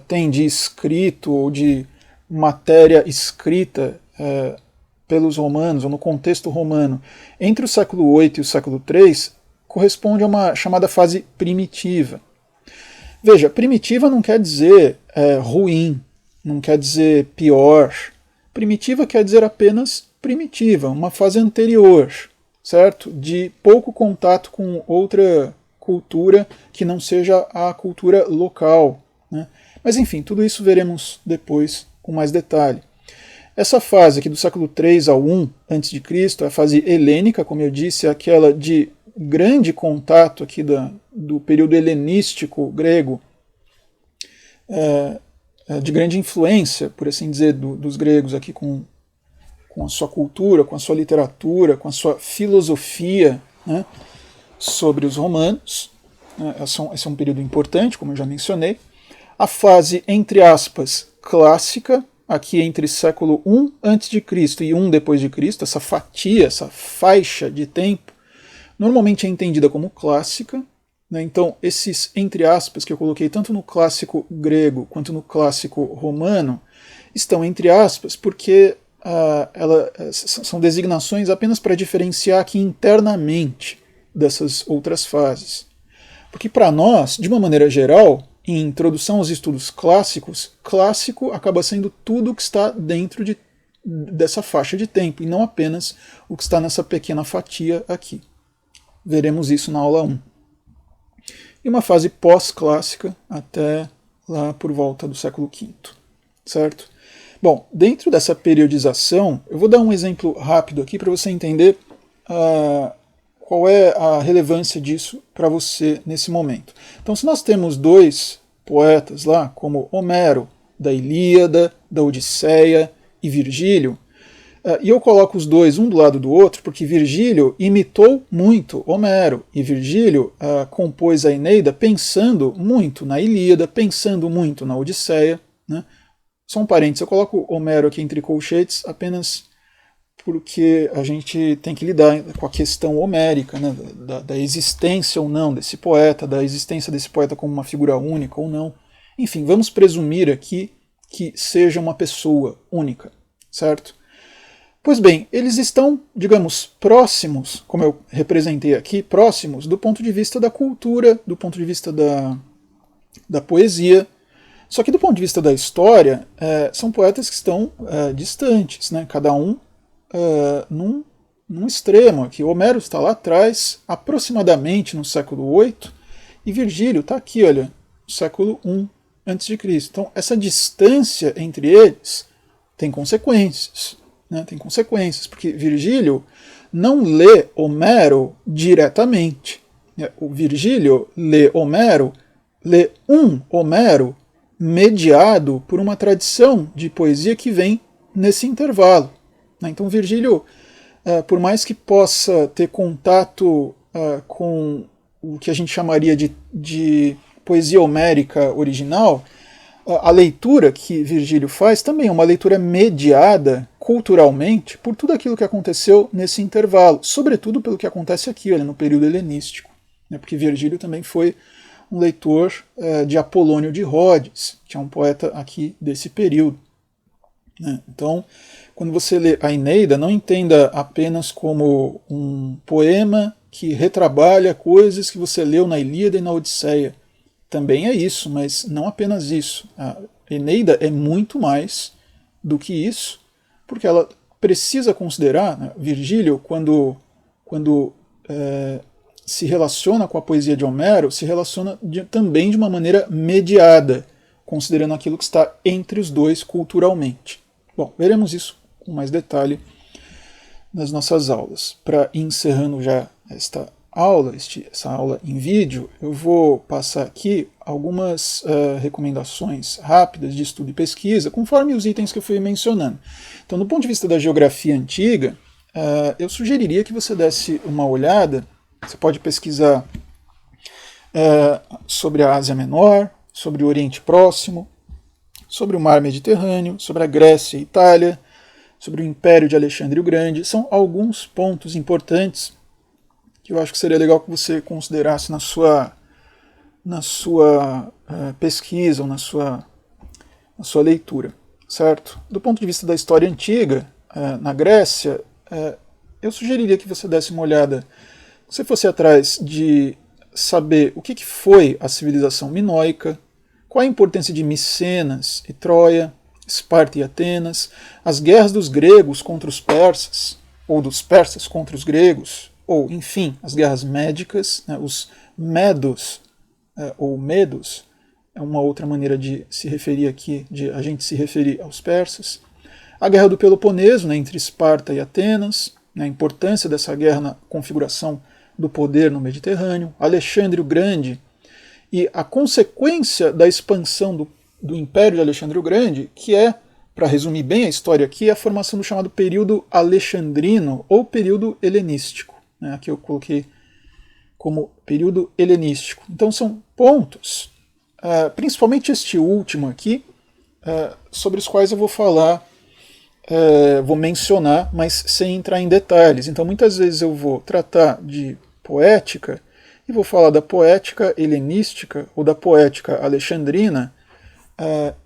tem de escrito ou de matéria escrita pelos romanos, ou no contexto romano, entre o século VIII e o século III, corresponde a uma chamada fase primitiva. Veja, primitiva não quer dizer ruim, não quer dizer pior. Primitiva quer dizer apenas primitiva, uma fase anterior, certo? De pouco contato com outra cultura que não seja a cultura local, né? Mas enfim, tudo isso veremos depois com mais detalhe. Essa fase aqui do século III ao I a.C., a fase helênica, como eu disse, é aquela de grande contato aqui do período helenístico grego, de grande influência, por assim dizer, dos gregos aqui com a sua cultura, com a sua literatura, com a sua filosofia, né, sobre os romanos. Esse é um período importante, como eu já mencionei. A fase, entre aspas, clássica, aqui entre século I a.C. e I depois de Cristo, essa fatia, essa faixa de tempo, normalmente é entendida como clássica, né? Então, esses entre aspas que eu coloquei tanto no clássico grego quanto no clássico romano estão entre aspas porque são designações apenas para diferenciar aqui internamente dessas outras fases. Porque para nós, de uma maneira geral, em introdução aos estudos clássicos, clássico acaba sendo tudo que está dentro dessa faixa de tempo, e não apenas o que está nessa pequena fatia aqui. Veremos isso na aula 1. E uma fase pós-clássica até lá por volta do século V, certo? Bom, dentro dessa periodização, eu vou dar um exemplo rápido aqui para você entender qual é a relevância disso para você nesse momento. Então, se nós temos dois poetas lá, como Homero, da Ilíada, da Odisseia e Virgílio, e eu coloco os dois um do lado do outro, porque Virgílio imitou muito Homero, e Virgílio compôs a Eneida pensando muito na Ilíada, pensando muito na Odisseia, né? Só um parênteses, eu coloco Homero aqui entre colchetes apenas porque a gente tem que lidar com a questão homérica, né, da existência ou não desse poeta, da existência desse poeta como uma figura única ou não. Enfim, vamos presumir aqui que seja uma pessoa única, certo? Pois bem, eles estão, digamos, próximos, como eu representei aqui, próximos do ponto de vista da cultura, do ponto de vista da poesia. Só que do ponto de vista da história, são poetas que estão distantes, né? Cada um num extremo aqui. Homero está lá atrás, aproximadamente no século VIII, e Virgílio está aqui, olha, no século I a.C. Então, essa distância entre eles tem consequências. Né? Tem consequências, porque Virgílio não lê Homero diretamente. O Virgílio lê Homero, lê um Homero mediado por uma tradição de poesia que vem nesse intervalo. Então Virgílio, por mais que possa ter contato com o que a gente chamaria de poesia homérica original, a leitura que Virgílio faz também é uma leitura mediada culturalmente por tudo aquilo que aconteceu nesse intervalo, sobretudo pelo que acontece aqui, olha, no período helenístico, né, porque Virgílio também foi um leitor de Apolônio de Rhodes, que é um poeta aqui desse período. Né? Então, quando você lê a Eneida, não entenda apenas como um poema que retrabalha coisas que você leu na Ilíada e na Odisseia. Também é isso, mas não apenas isso. A Eneida é muito mais do que isso, porque ela precisa considerar, né, Virgílio, quando se relaciona com a poesia de Homero, se relaciona também de uma maneira mediada, considerando aquilo que está entre os dois culturalmente. Bom, veremos isso com mais detalhe nas nossas aulas. Para ir encerrando já essa aula em vídeo, eu vou passar aqui algumas recomendações rápidas de estudo e pesquisa, conforme os itens que eu fui mencionando. Então, do ponto de vista da geografia antiga, eu sugeriria que você desse uma olhada. Você pode pesquisar sobre a Ásia Menor, sobre o Oriente Próximo, sobre o Mar Mediterrâneo, sobre a Grécia e Itália, sobre o Império de Alexandre o Grande. São alguns pontos importantes que eu acho que seria legal que você considerasse na sua pesquisa ou na sua leitura, certo? Do ponto de vista da história antiga, na Grécia, eu sugeriria que você desse uma olhada, se você fosse atrás de saber o que foi a civilização minoica, qual a importância de Micenas e Troia, Esparta e Atenas, as guerras dos gregos contra os persas, ou dos persas contra os gregos, ou, enfim, as guerras médicas, né, os medos, ou medos, é uma outra maneira de se referir aqui, de a gente se referir aos persas, a guerra do Peloponeso, né, entre Esparta e Atenas, né, a importância dessa guerra na configuração do poder no Mediterrâneo, Alexandre o Grande, e a consequência da expansão do Império de Alexandre o Grande, que é, para resumir bem a história aqui, a formação do chamado período alexandrino ou período helenístico. Né? Aqui eu coloquei como período helenístico. Então são pontos, principalmente este último aqui, sobre os quais eu vou falar, vou mencionar, mas sem entrar em detalhes. Então muitas vezes eu vou tratar de poética e vou falar da poética helenística ou da poética alexandrina.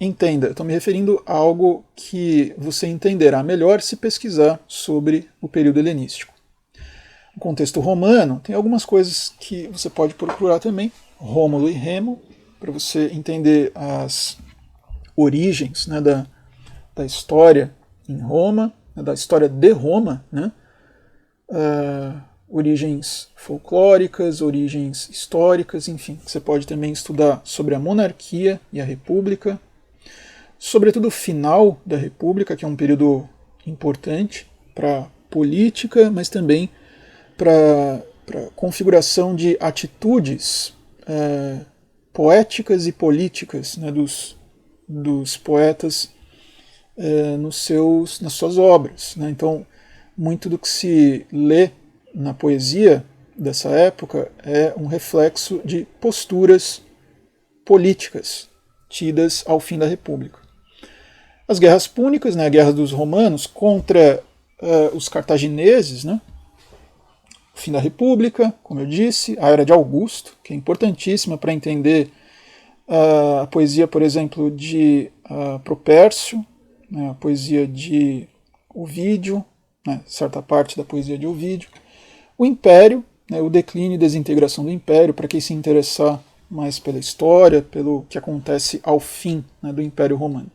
Entenda, eu estou me referindo a algo que você entenderá melhor se pesquisar sobre o período helenístico. No contexto romano, tem algumas coisas que você pode procurar também, Rômulo e Remo, para você entender as origens, né, da história em Roma, da história de Roma, né, origens folclóricas, origens históricas, enfim. Você pode também estudar sobre a monarquia e a república, sobretudo o final da República, que é um período importante para política, mas também para configuração de atitudes poéticas e políticas, né, dos poetas nas suas obras. Né? Então, muito do que se lê na poesia dessa época é um reflexo de posturas políticas tidas ao fim da República. As guerras púnicas, né, a guerra dos romanos contra os cartagineses, né, o fim da República, como eu disse, a Era de Augusto, que é importantíssima para entender a poesia, por exemplo, de Propércio, né, a poesia de Ovídio, né, certa parte da poesia de Ovídio, o Império, né, o declínio e desintegração do Império, para quem se interessar mais pela história, pelo que acontece ao fim, né, do Império Romano.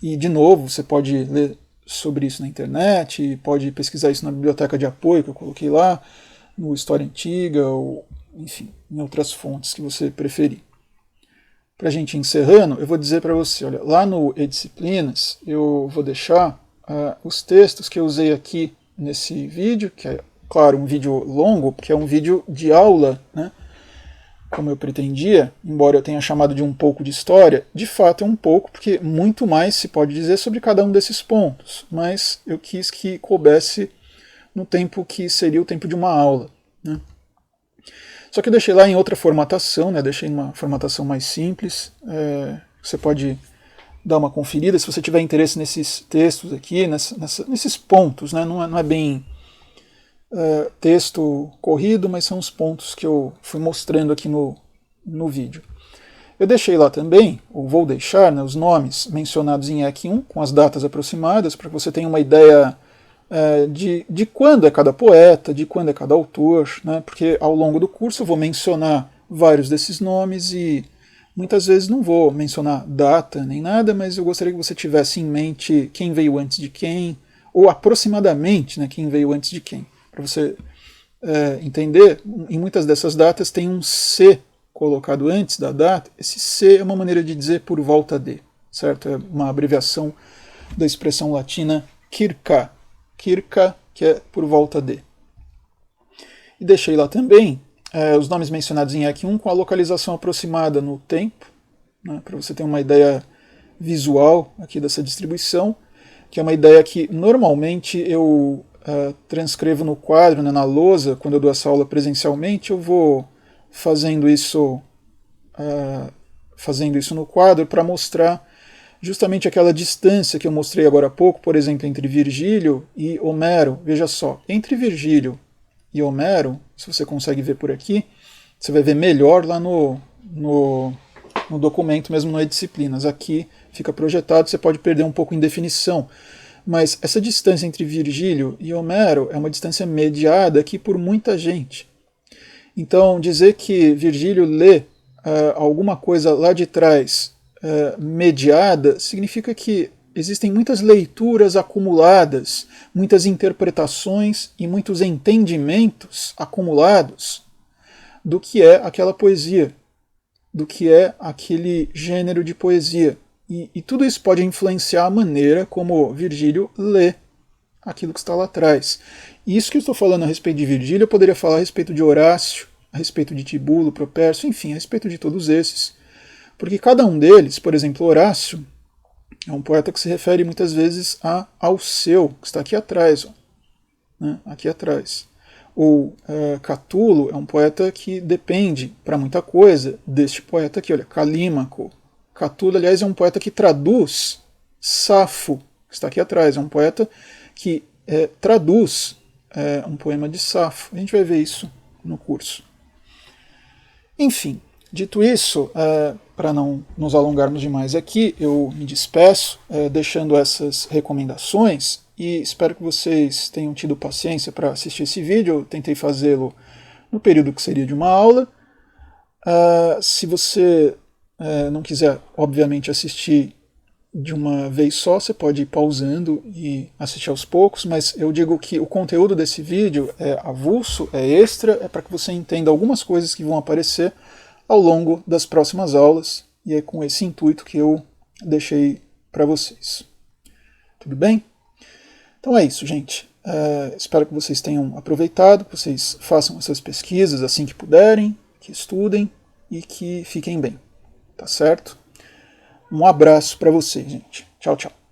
E, de novo, você pode ler sobre isso na internet, pode pesquisar isso na biblioteca de apoio que eu coloquei lá, no História Antiga, ou, enfim, em outras fontes que você preferir. Para a gente ir encerrando, eu vou dizer para você, olha, lá no E-Disciplinas, eu vou deixar os textos que eu usei aqui nesse vídeo, que é, claro, um vídeo longo, porque é um vídeo de aula, né? Como eu pretendia, embora eu tenha chamado de um pouco de história, de fato é um pouco, porque muito mais se pode dizer sobre cada um desses pontos, mas eu quis que coubesse no tempo que seria o tempo de uma aula. Né? Só que eu deixei lá em outra formatação, né? Deixei em uma formatação mais simples, você pode dar uma conferida, se você tiver interesse nesses textos aqui, nesses pontos, né? Não é bem texto corrido, mas são os pontos que eu fui mostrando aqui no vídeo. Eu deixei lá também, ou vou deixar, né, os nomes mencionados em EC 1, com as datas aproximadas, para que você tenha uma ideia de quando é cada poeta, de quando é cada autor, né, porque ao longo do curso eu vou mencionar vários desses nomes e muitas vezes não vou mencionar data nem nada, mas eu gostaria que você tivesse em mente quem veio antes de quem, ou aproximadamente, né, quem veio antes de quem. Para você entender, em muitas dessas datas tem um C colocado antes da data. Esse C é uma maneira de dizer por volta de, certo? É uma abreviação da expressão latina circa, circa, que é por volta de. E deixei lá também os nomes mencionados em EC 1 com a localização aproximada no tempo, né, para você ter uma ideia visual aqui dessa distribuição, que é uma ideia que normalmente eu transcrevo no quadro, né, na lousa, quando eu dou essa aula presencialmente, eu vou fazendo isso no quadro para mostrar justamente aquela distância que eu mostrei agora há pouco, por exemplo, entre Virgílio e Homero. Veja só, entre Virgílio e Homero, se você consegue ver por aqui, você vai ver melhor lá no documento, mesmo no E-Disciplinas. Aqui fica projetado, você pode perder um pouco em definição. Mas essa distância entre Virgílio e Homero é uma distância mediada aqui por muita gente. Então, dizer que Virgílio lê alguma coisa lá de trás mediada significa que existem muitas leituras acumuladas, muitas interpretações e muitos entendimentos acumulados do que é aquela poesia, do que é aquele gênero de poesia. E tudo isso pode influenciar a maneira como Virgílio lê aquilo que está lá atrás. E isso que eu estou falando a respeito de Virgílio, eu poderia falar a respeito de Horácio, a respeito de Tibulo, Propércio, enfim, a respeito de todos esses. Porque cada um deles, por exemplo, Horácio, é um poeta que se refere muitas vezes a Alceu, que está aqui atrás. Ó, né, aqui atrás. Ou Catulo é um poeta que depende, para muita coisa, deste poeta aqui, olha, Calímaco. Catulo, aliás, é um poeta que traduz Safo, que está aqui atrás. É um poeta que traduz um poema de Safo. A gente vai ver isso no curso. Enfim, dito isso, para não nos alongarmos demais aqui, eu me despeço deixando essas recomendações e espero que vocês tenham tido paciência para assistir esse vídeo. Eu tentei fazê-lo no período que seria de uma aula. Se você não quiser, obviamente, assistir de uma vez só, você pode ir pausando e assistir aos poucos, mas eu digo que o conteúdo desse vídeo é avulso, é extra, é para que você entenda algumas coisas que vão aparecer ao longo das próximas aulas, e é com esse intuito que eu deixei para vocês. Tudo bem? Então é isso, gente. Espero que vocês tenham aproveitado, que vocês façam essas pesquisas assim que puderem, que estudem e que fiquem bem. Tá certo? Um abraço para vocês, gente. Tchau, tchau.